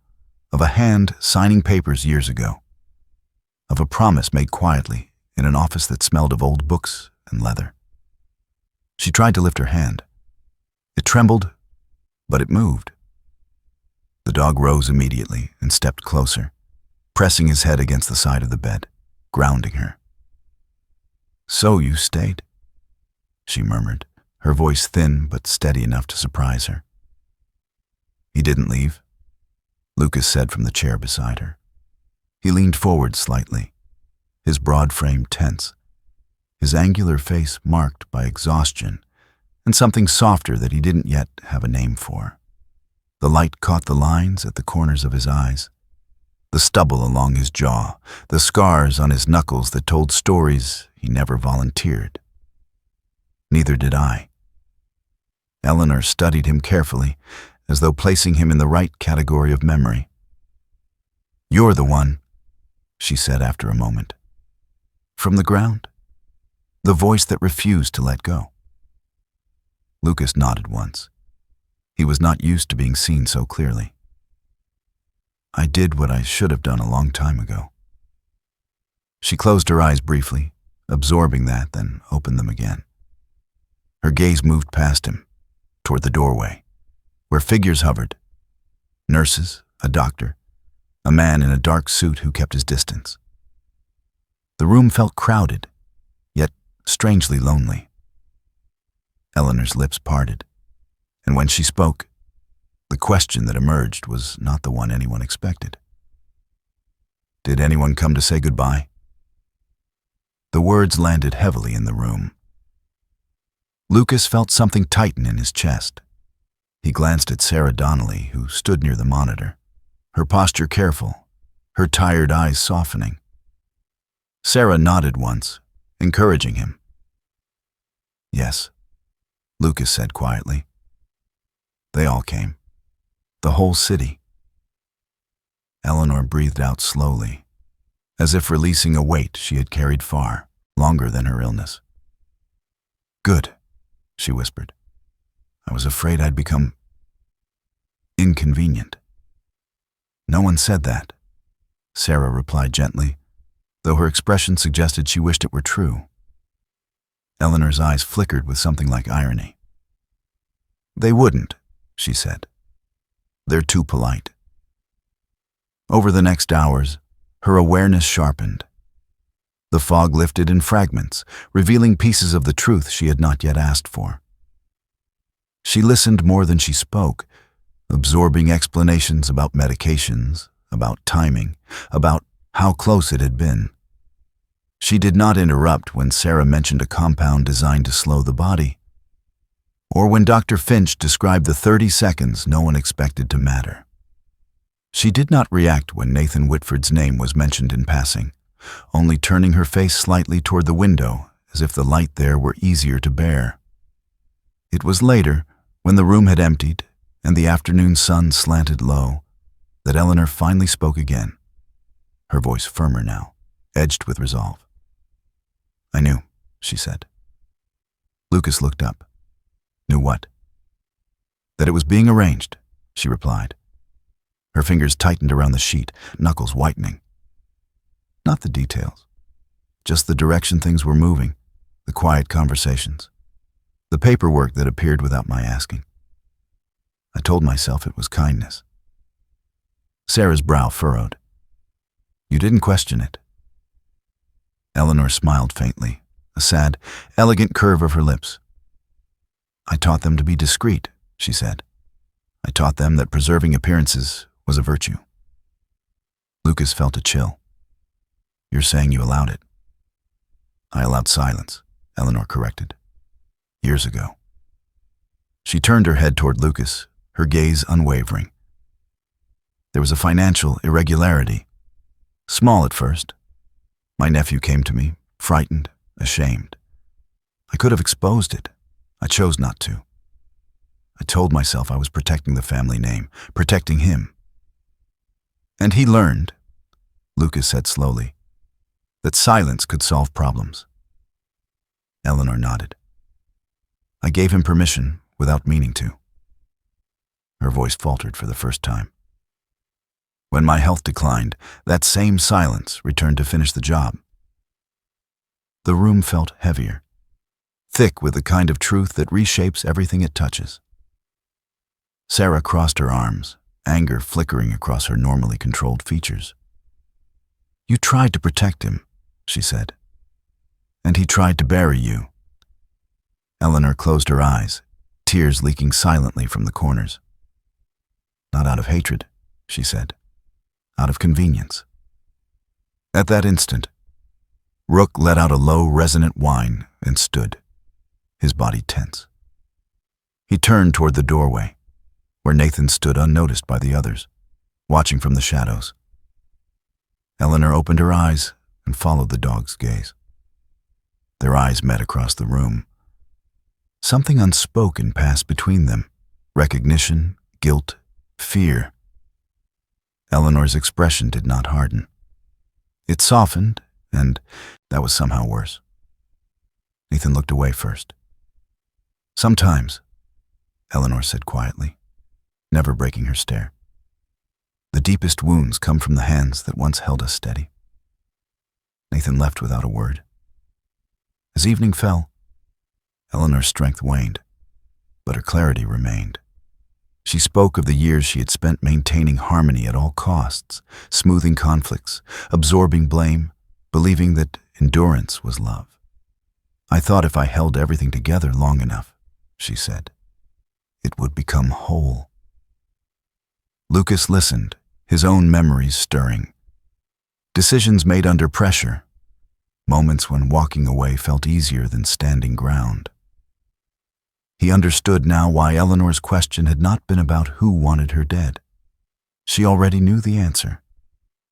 of a hand signing papers years ago, of a promise made quietly in an office that smelled of old books and leather. She tried to lift her hand. It trembled, but it moved. The dog rose immediately and stepped closer, pressing his head against the side of the bed, grounding her. "So you stayed?" she murmured, her voice thin but steady enough to surprise her. "He didn't leave," Lucas said from the chair beside her. He leaned forward slightly, his broad frame tense, his angular face marked by exhaustion and something softer that he didn't yet have a name for. The light caught the lines at the corners of his eyes, the stubble along his jaw, the scars on his knuckles that told stories he never volunteered. Neither did I. Eleanor studied him carefully, as though placing him in the right category of memory. "You're the one," she said after a moment. "From the ground?" The voice that refused to let go. Lucas nodded once. He was not used to being seen so clearly. "I did what I should have done a long time ago." She closed her eyes briefly, absorbing that, then opened them again. Her gaze moved past him, toward the doorway, where figures hovered. Nurses, a doctor, a man in a dark suit who kept his distance. The room felt crowded, yet strangely lonely. Eleanor's lips parted, and when she spoke, the question that emerged was not the one anyone expected. "Did anyone come to say goodbye?" The words landed heavily in the room. Lucas felt something tighten in his chest. He glanced at Sarah Donnelly, who stood near the monitor, her posture careful, her tired eyes softening. Sarah nodded once, encouraging him. "Yes," Lucas said quietly. "They all came. The whole city." Eleanor breathed out slowly, as if releasing a weight she had carried far, longer than her illness. "Good," she whispered. "I was afraid I'd become inconvenient." "No one said that," Sarah replied gently, though her expression suggested she wished it were true. Eleanor's eyes flickered with something like irony. "They wouldn't," she said. "They're too polite." Over the next hours, her awareness sharpened. The fog lifted in fragments, revealing pieces of the truth she had not yet asked for. She listened more than she spoke, absorbing explanations about medications, about timing, about how close it had been. She did not interrupt when Sarah mentioned a compound designed to slow the body, or when Dr. Finch described the 30 seconds no one expected to matter. She did not react when Nathan Whitford's name was mentioned in passing, only turning her face slightly toward the window as if the light there were easier to bear. It was later, when the room had emptied and the afternoon sun slanted low, that Eleanor finally spoke again, her voice firmer now, edged with resolve. "I knew," she said. Lucas looked up. "Knew what?" "That it was being arranged," she replied. Her fingers tightened around the sheet, knuckles whitening. "Not the details, just the direction things were moving, the quiet conversations, the paperwork that appeared without my asking. I told myself it was kindness." Sarah's brow furrowed. "You didn't question it." Eleanor smiled faintly, a sad, elegant curve of her lips. "I taught them to be discreet," she said. "I taught them that preserving appearances was a virtue." Lucas felt a chill. "You're saying you allowed it?" "I allowed silence," Eleanor corrected. "Years ago." She turned her head toward Lucas, her gaze unwavering. "There was a financial irregularity. Small at first. My nephew came to me, frightened, ashamed. I could have exposed it. I chose not to. I told myself I was protecting the family name, protecting him. And he learned," Lucas said slowly, "that silence could solve problems." Eleanor nodded. "I gave him permission without meaning to." Her voice faltered for the first time. "When my health declined, that same silence returned to finish the job." The room felt heavier, thick with the kind of truth that reshapes everything it touches. Sarah crossed her arms, anger flickering across her normally controlled features. "You tried to protect him," she said. "And he tried to bury you." Eleanor closed her eyes, tears leaking silently from the corners. "Not out of hatred," she said. "Out of convenience." At that instant, Rook let out a low, resonant whine and stood, his body tense. He turned toward the doorway, where Nathan stood unnoticed by the others, watching from the shadows. Eleanor opened her eyes and followed the dog's gaze. Their eyes met across the room. Something unspoken passed between them, recognition, guilt, fear. Eleanor's expression did not harden. It softened, and that was somehow worse. Nathan looked away first. "Sometimes," Eleanor said quietly, never breaking her stare. "The deepest wounds come from the hands that once held us steady." Nathan left without a word. As evening fell, Eleanor's strength waned, but her clarity remained. She spoke of the years she had spent maintaining harmony at all costs, smoothing conflicts, absorbing blame, believing that endurance was love. "I thought if I held everything together long enough," she said, "it would become whole." Lucas listened, his own memories stirring. Decisions made under pressure, moments when walking away felt easier than standing ground. He understood now why Eleanor's question had not been about who wanted her dead. She already knew the answer.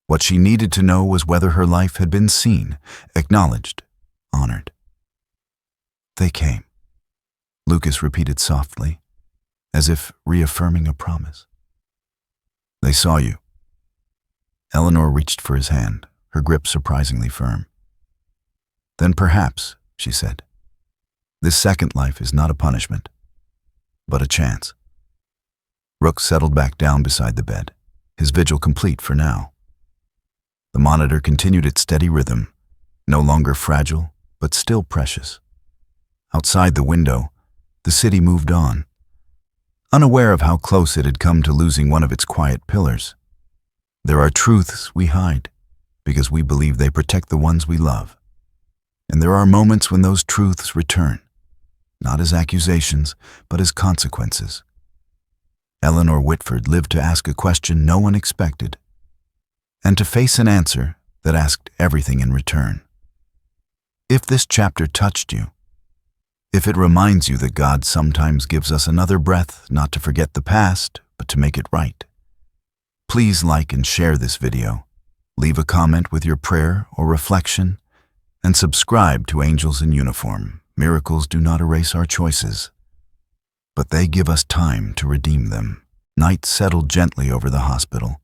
What she needed to know was whether her life had been seen, acknowledged, honored. "They came," Lucas repeated softly, as if reaffirming a promise. "They saw you." Eleanor reached for his hand, her grip surprisingly firm. "Then perhaps," she said, "this second life is not a punishment, but a chance." Rook settled back down beside the bed, his vigil complete for now. The monitor continued its steady rhythm, no longer fragile, but still precious. Outside the window, the city moved on, unaware of how close it had come to losing one of its quiet pillars. There are truths we hide, because we believe they protect the ones we love. And there are moments when those truths return, not as accusations, but as consequences. Eleanor Whitford lived to ask a question no one expected, and to face an answer that asked everything in return. If this chapter touched you, if it reminds you that God sometimes gives us another breath not to forget the past, but to make it right, please like and share this video, leave a comment with your prayer or reflection, and subscribe to Angels in Uniform. Miracles do not erase our choices, but they give us time to redeem them. Night settled gently over the hospital,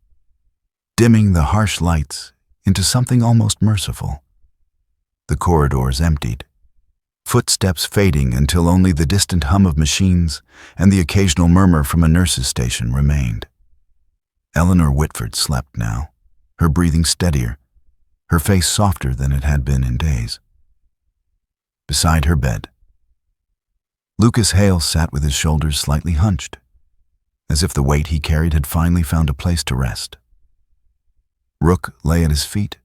dimming the harsh lights into something almost merciful. The corridors emptied, footsteps fading until only the distant hum of machines and the occasional murmur from a nurse's station remained. Eleanor Whitford slept now, her breathing steadier, her face softer than it had been in days. Beside her bed, Lucas Hale sat with his shoulders slightly hunched, as if the weight he carried had finally found a place to rest. Rook lay at his feet,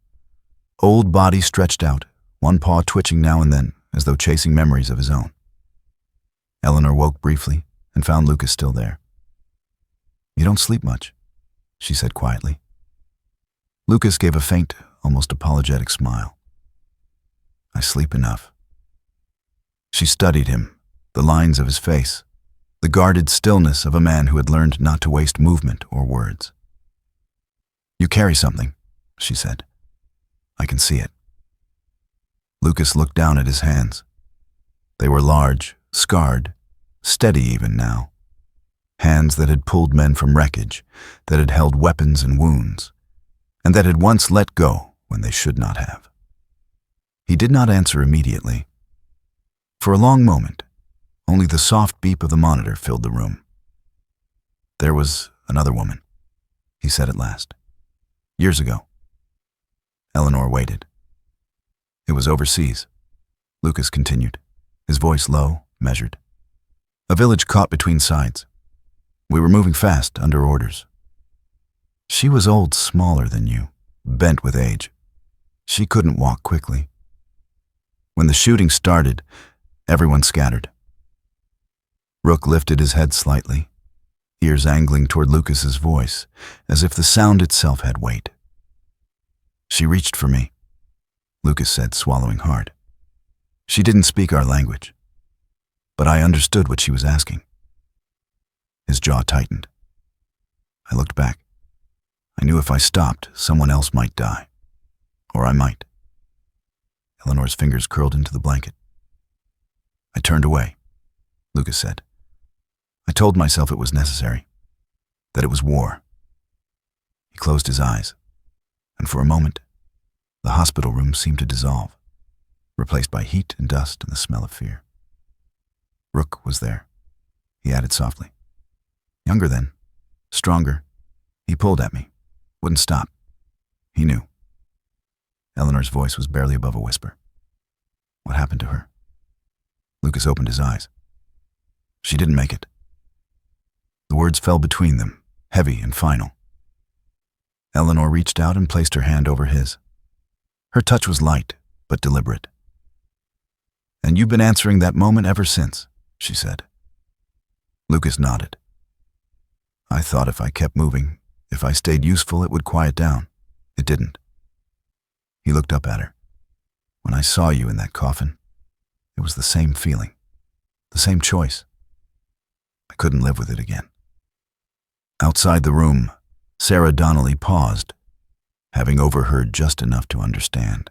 old body stretched out, one paw twitching now and then, as though chasing memories of his own. Eleanor woke briefly and found Lucas still there. "You don't sleep much," she said quietly. Lucas gave a faint, almost apologetic smile. "I sleep enough." She studied him, the lines of his face, the guarded stillness of a man who had learned not to waste movement or words. "You carry something," she said. "I can see it." Lucas looked down at his hands. They were large, scarred, steady even now. Hands that had pulled men from wreckage, that had held weapons and wounds, and that had once let go when they should not have. He did not answer immediately. For a long moment, only the soft beep of the monitor filled the room. "There was another woman," he said at last. "Years ago." Eleanor waited. "It was overseas," Lucas continued, his voice low, measured. "A village caught between sides. We were moving fast, under orders. She was old, smaller than you, bent with age. She couldn't walk quickly. When the shooting started, everyone scattered. Rook lifted his head slightly, ears angling toward Lucas's voice, as if the sound itself had weight. "She reached for me," Lucas said, swallowing hard. "She didn't speak our language, but I understood what she was asking." His jaw tightened. I looked back. I knew if I stopped, someone else might die. Or I might. Eleanor's fingers curled into the blanket. "I turned away," Lucas said. "I told myself it was necessary, that it was war." He closed his eyes, and for a moment, the hospital room seemed to dissolve, replaced by heat and dust and the smell of fear. Rook was there, he added softly. Younger then, stronger. He pulled at me, wouldn't stop. He knew. Eleanor's voice was barely above a whisper. "What happened to her?" Lucas opened his eyes. "She didn't make it." The words fell between them, heavy and final. Eleanor reached out and placed her hand over his. Her touch was light, but deliberate. "And you've been answering that moment ever since," she said. Lucas nodded. "I thought if I kept moving, if I stayed useful, it would quiet down. It didn't." He looked up at her. "When I saw you in that coffin, it was the same feeling, the same choice. I couldn't live with it again." Outside the room, Sarah Donnelly paused, having overheard just enough to understand.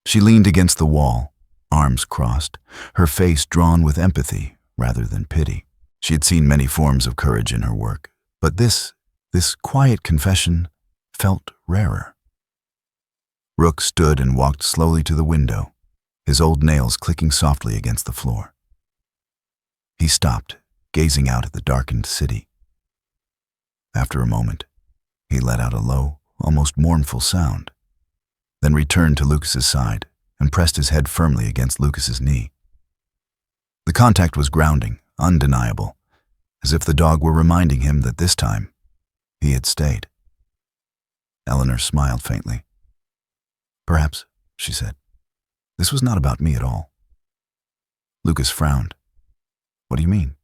She leaned against the wall, arms crossed, her face drawn with empathy rather than pity. She had seen many forms of courage in her work, but this quiet confession felt rarer. Rook stood and walked slowly to the window, his old nails clicking softly against the floor. He stopped, gazing out at the darkened city. After a moment, he let out a low, almost mournful sound, then returned to Lucas's side and pressed his head firmly against Lucas's knee. The contact was grounding, undeniable, as if the dog were reminding him that this time he had stayed. Eleanor smiled faintly. "Perhaps," she said, "this was not about me at all." Lucas frowned. "What do you mean?"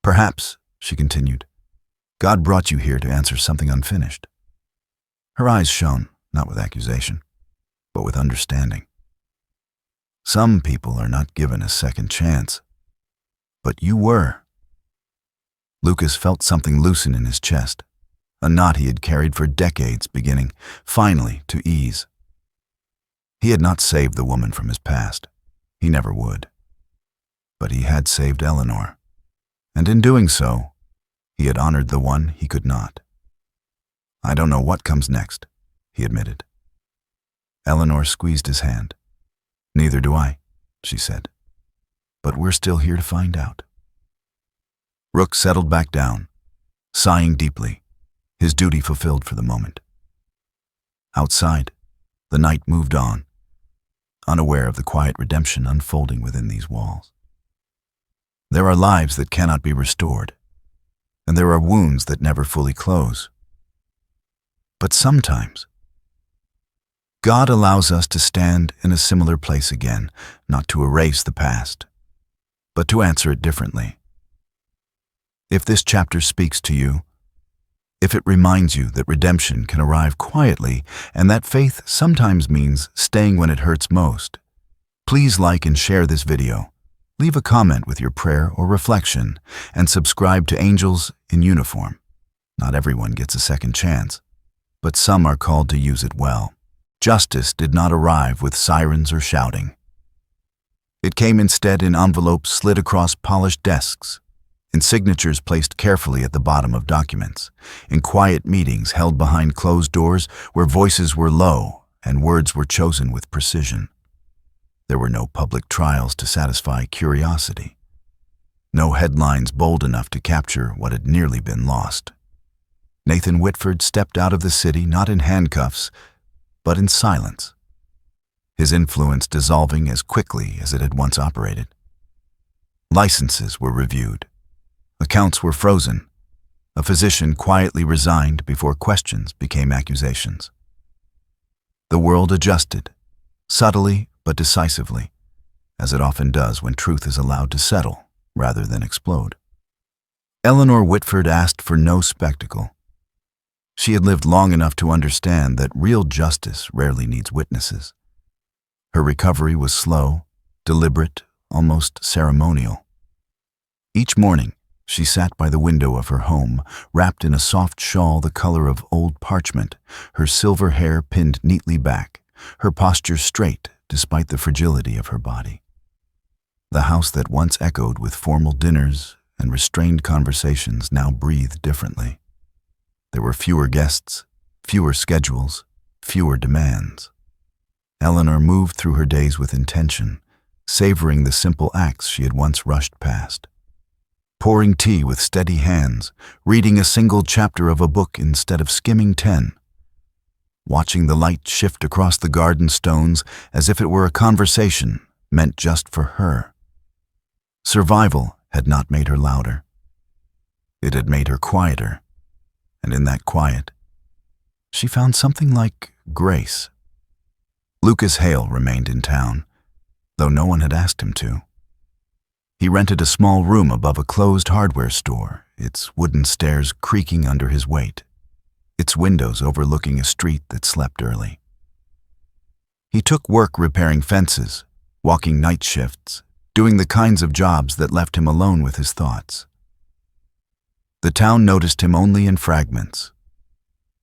"Perhaps," she continued, "God brought you here to answer something unfinished." Her eyes shone, not with accusation, but with understanding. "Some people are not given a second chance, but you were." Lucas felt something loosen in his chest, a knot he had carried for decades beginning, finally, to ease. He had not saved the woman from his past. He never would. But he had saved Eleanor, and in doing so, he had honored the one he could not. "I don't know what comes next," he admitted. Eleanor squeezed his hand. "Neither do I," she said. "But we're still here to find out." Rook settled back down, sighing deeply, his duty fulfilled for the moment. Outside, the night moved on, unaware of the quiet redemption unfolding within these walls. There are lives that cannot be restored, and there are wounds that never fully close. But sometimes, God allows us to stand in a similar place again, not to erase the past, but to answer it differently. If this chapter speaks to you, if it reminds you that redemption can arrive quietly and that faith sometimes means staying when it hurts most, please like and share this video, leave a comment with your prayer or reflection, and subscribe to Angels in Uniform. Not everyone gets a second chance, but some are called to use it well. Justice did not arrive with sirens or shouting. It came instead in envelopes slid across polished desks, in signatures placed carefully at the bottom of documents, in quiet meetings held behind closed doors where voices were low and words were chosen with precision. There were no public trials to satisfy curiosity, no headlines bold enough to capture what had nearly been lost. Nathan Whitford stepped out of the city not in handcuffs, but in silence, his influence dissolving as quickly as it had once operated. Licenses were reviewed. Accounts were frozen. a physician quietly resigned before questions became accusations. The world adjusted, subtly but decisively, as it often does when truth is allowed to settle rather than explode. Eleanor Whitford asked for no spectacle. She had lived long enough to understand that real justice rarely needs witnesses. Her recovery was slow, deliberate, almost ceremonial. Each morning, she sat by the window of her home, wrapped in a soft shawl the color of old parchment, her silver hair pinned neatly back, her posture straight despite the fragility of her body. The house that once echoed with formal dinners and restrained conversations now breathed differently. There were fewer guests, fewer schedules, fewer demands. Eleanor moved through her days with intention, savoring the simple acts she had once rushed past. Pouring tea with steady hands, reading a single chapter of a book instead of skimming 10. Watching the light shift across the garden stones as if it were a conversation meant just for her. Survival had not made her louder. It had made her quieter, and in that quiet, she found something like grace. Lucas Hale remained in town, though no one had asked him to. He rented a small room above a closed hardware store, its wooden stairs creaking under his weight, its windows overlooking a street that slept early. He took work repairing fences, walking night shifts, doing the kinds of jobs that left him alone with his thoughts. The town noticed him only in fragments.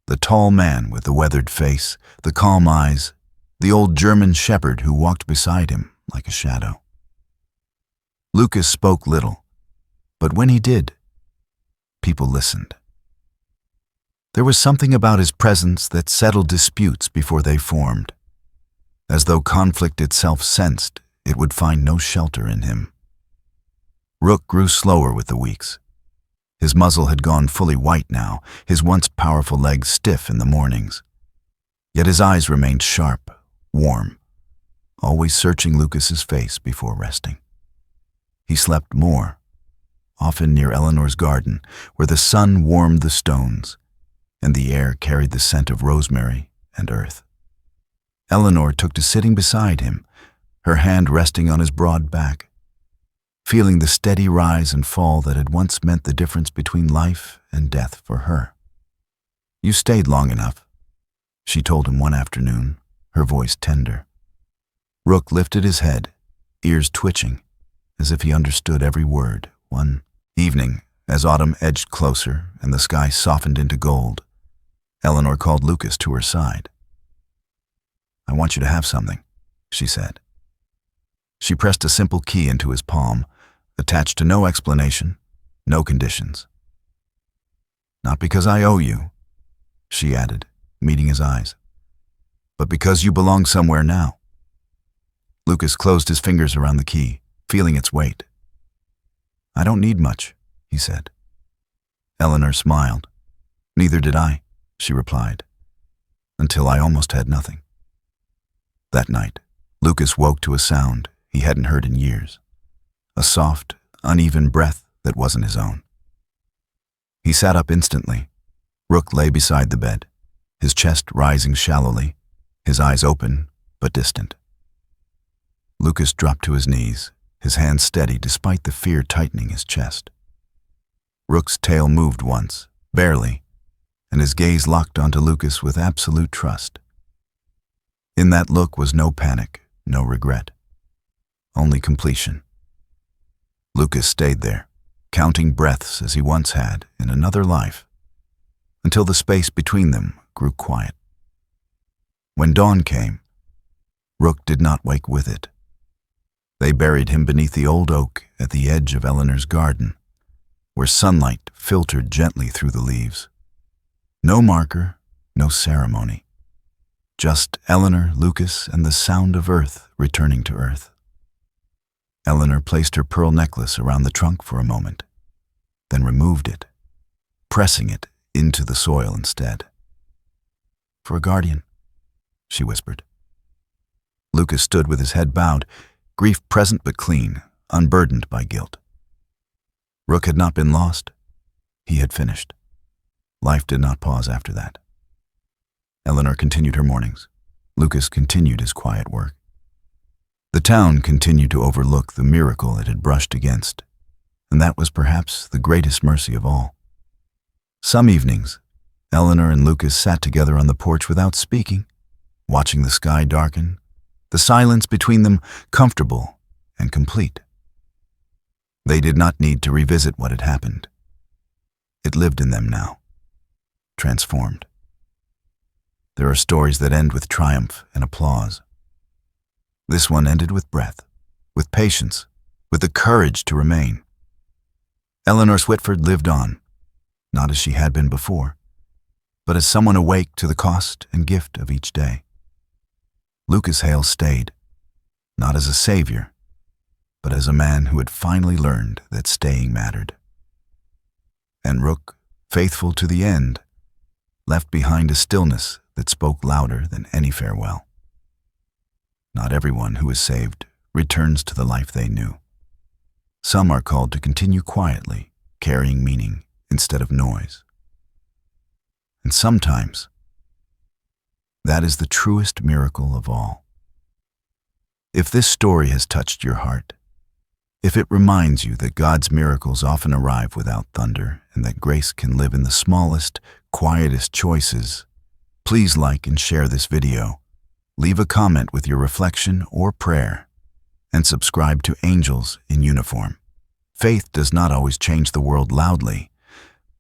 The tall man with the weathered face, the calm eyes, the old German shepherd who walked beside him like a shadow. Lucas spoke little, but when he did, people listened. There was something about his presence that settled disputes before they formed, as though conflict itself sensed it would find no shelter in him. Rook grew slower with the weeks. His muzzle had gone fully white now, his once powerful legs stiff in the mornings. Yet his eyes remained sharp, warm, always searching Lucas's face before resting. He slept more, often near Eleanor's garden, where the sun warmed the stones, and the air carried the scent of rosemary and earth. Eleanor took to sitting beside him, her hand resting on his broad back, feeling the steady rise and fall that had once meant the difference between life and death for her. "You stayed long enough," she told him one afternoon, her voice tender. Rook lifted his head, ears twitching, as if he understood every word. One evening, as autumn edged closer and the sky softened into gold, Eleanor called Lucas to her side. "I want you to have something," she said. She pressed a simple key into his palm, attached to no explanation, no conditions. "Not because I owe you," she added, meeting his eyes, "but because you belong somewhere now." Lucas closed his fingers around the key, feeling its weight. "I don't need much," he said. Eleanor smiled. "Neither did I," she replied, "until I almost had nothing." That night, Lucas woke to a sound he hadn't heard in years, a soft, uneven breath that wasn't his own. He sat up instantly. Rook lay beside the bed, his chest rising shallowly, his eyes open but distant. Lucas dropped to his knees, his hands steady despite the fear tightening his chest. Rook's tail moved once, barely, and his gaze locked onto Lucas with absolute trust. In that look was no panic, no regret, only completion. Lucas stayed there, counting breaths as he once had in another life, until the space between them grew quiet. When dawn came, Rook did not wake with it. They buried him beneath the old oak at the edge of Eleanor's garden, where sunlight filtered gently through the leaves. No marker, no ceremony. Just Eleanor, Lucas, and the sound of earth returning to earth. Eleanor placed her pearl necklace around the trunk for a moment, then removed it, pressing it into the soil instead. "For a guardian," she whispered. Lucas stood with his head bowed, grief present but clean, unburdened by guilt. Rook had not been lost. He had finished. Life did not pause after that. Eleanor continued her mornings. Lucas continued his quiet work. The town continued to overlook the miracle it had brushed against, and that was perhaps the greatest mercy of all. Some evenings, Eleanor and Lucas sat together on the porch without speaking, watching the sky darken, the silence between them comfortable and complete. They did not need to revisit what had happened. It lived in them now, transformed. There are stories that end with triumph and applause. This one ended with breath, with patience, with the courage to remain. Eleanor Switford lived on, not as she had been before, but as someone awake to the cost and gift of each day. Lucas Hale stayed, not as a savior, but as a man who had finally learned that staying mattered. And Rook, faithful to the end, left behind a stillness that spoke louder than any farewell. Not everyone who is saved returns to the life they knew. Some are called to continue quietly, carrying meaning instead of noise. And sometimes, that is the truest miracle of all. If this story has touched your heart, if it reminds you that God's miracles often arrive without thunder and that grace can live in the smallest, quietest choices, please like and share this video, leave a comment with your reflection or prayer, and subscribe to Angels in Uniform. Faith does not always change the world loudly,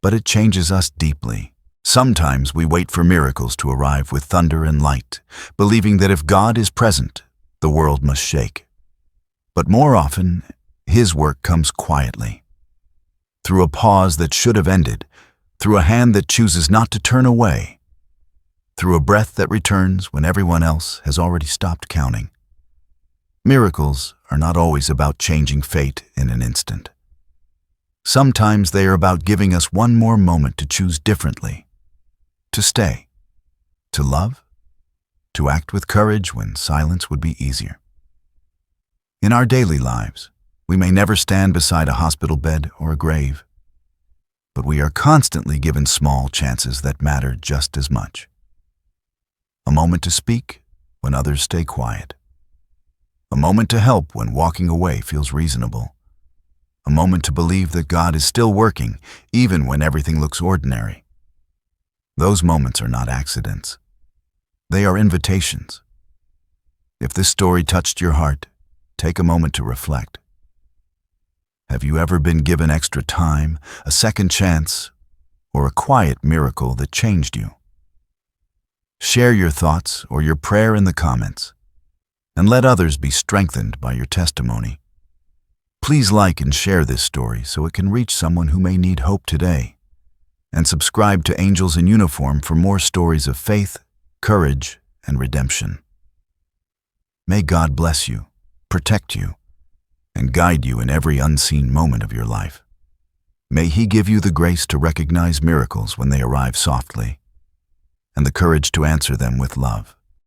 but it changes us deeply. Sometimes we wait for miracles to arrive with thunder and light, believing that if God is present, the world must shake. But more often, His work comes quietly, through a pause that should have ended, through a hand that chooses not to turn away, through a breath that returns when everyone else has already stopped counting. Miracles are not always about changing fate in an instant. Sometimes they are about giving us one more moment to choose differently, to stay, to love, to act with courage when silence would be easier. In our daily lives, we may never stand beside a hospital bed or a grave, but we are constantly given small chances that matter just as much. A moment to speak when others stay quiet. A moment to help when walking away feels reasonable. A moment to believe that God is still working even when everything looks ordinary. Those moments are not accidents. They are invitations. If this story touched your heart, take a moment to reflect. Have you ever been given extra time, a second chance, or a quiet miracle that changed you? Share your thoughts or your prayer in the comments, and let others be strengthened by your testimony. Please like and share this story so it can reach someone who may need hope today. And subscribe to Angels in Uniform for more stories of faith, courage, and redemption. May God bless you, protect you, and guide you in every unseen moment of your life. May He give you the grace to recognize miracles when they arrive softly, and the courage to answer them with love.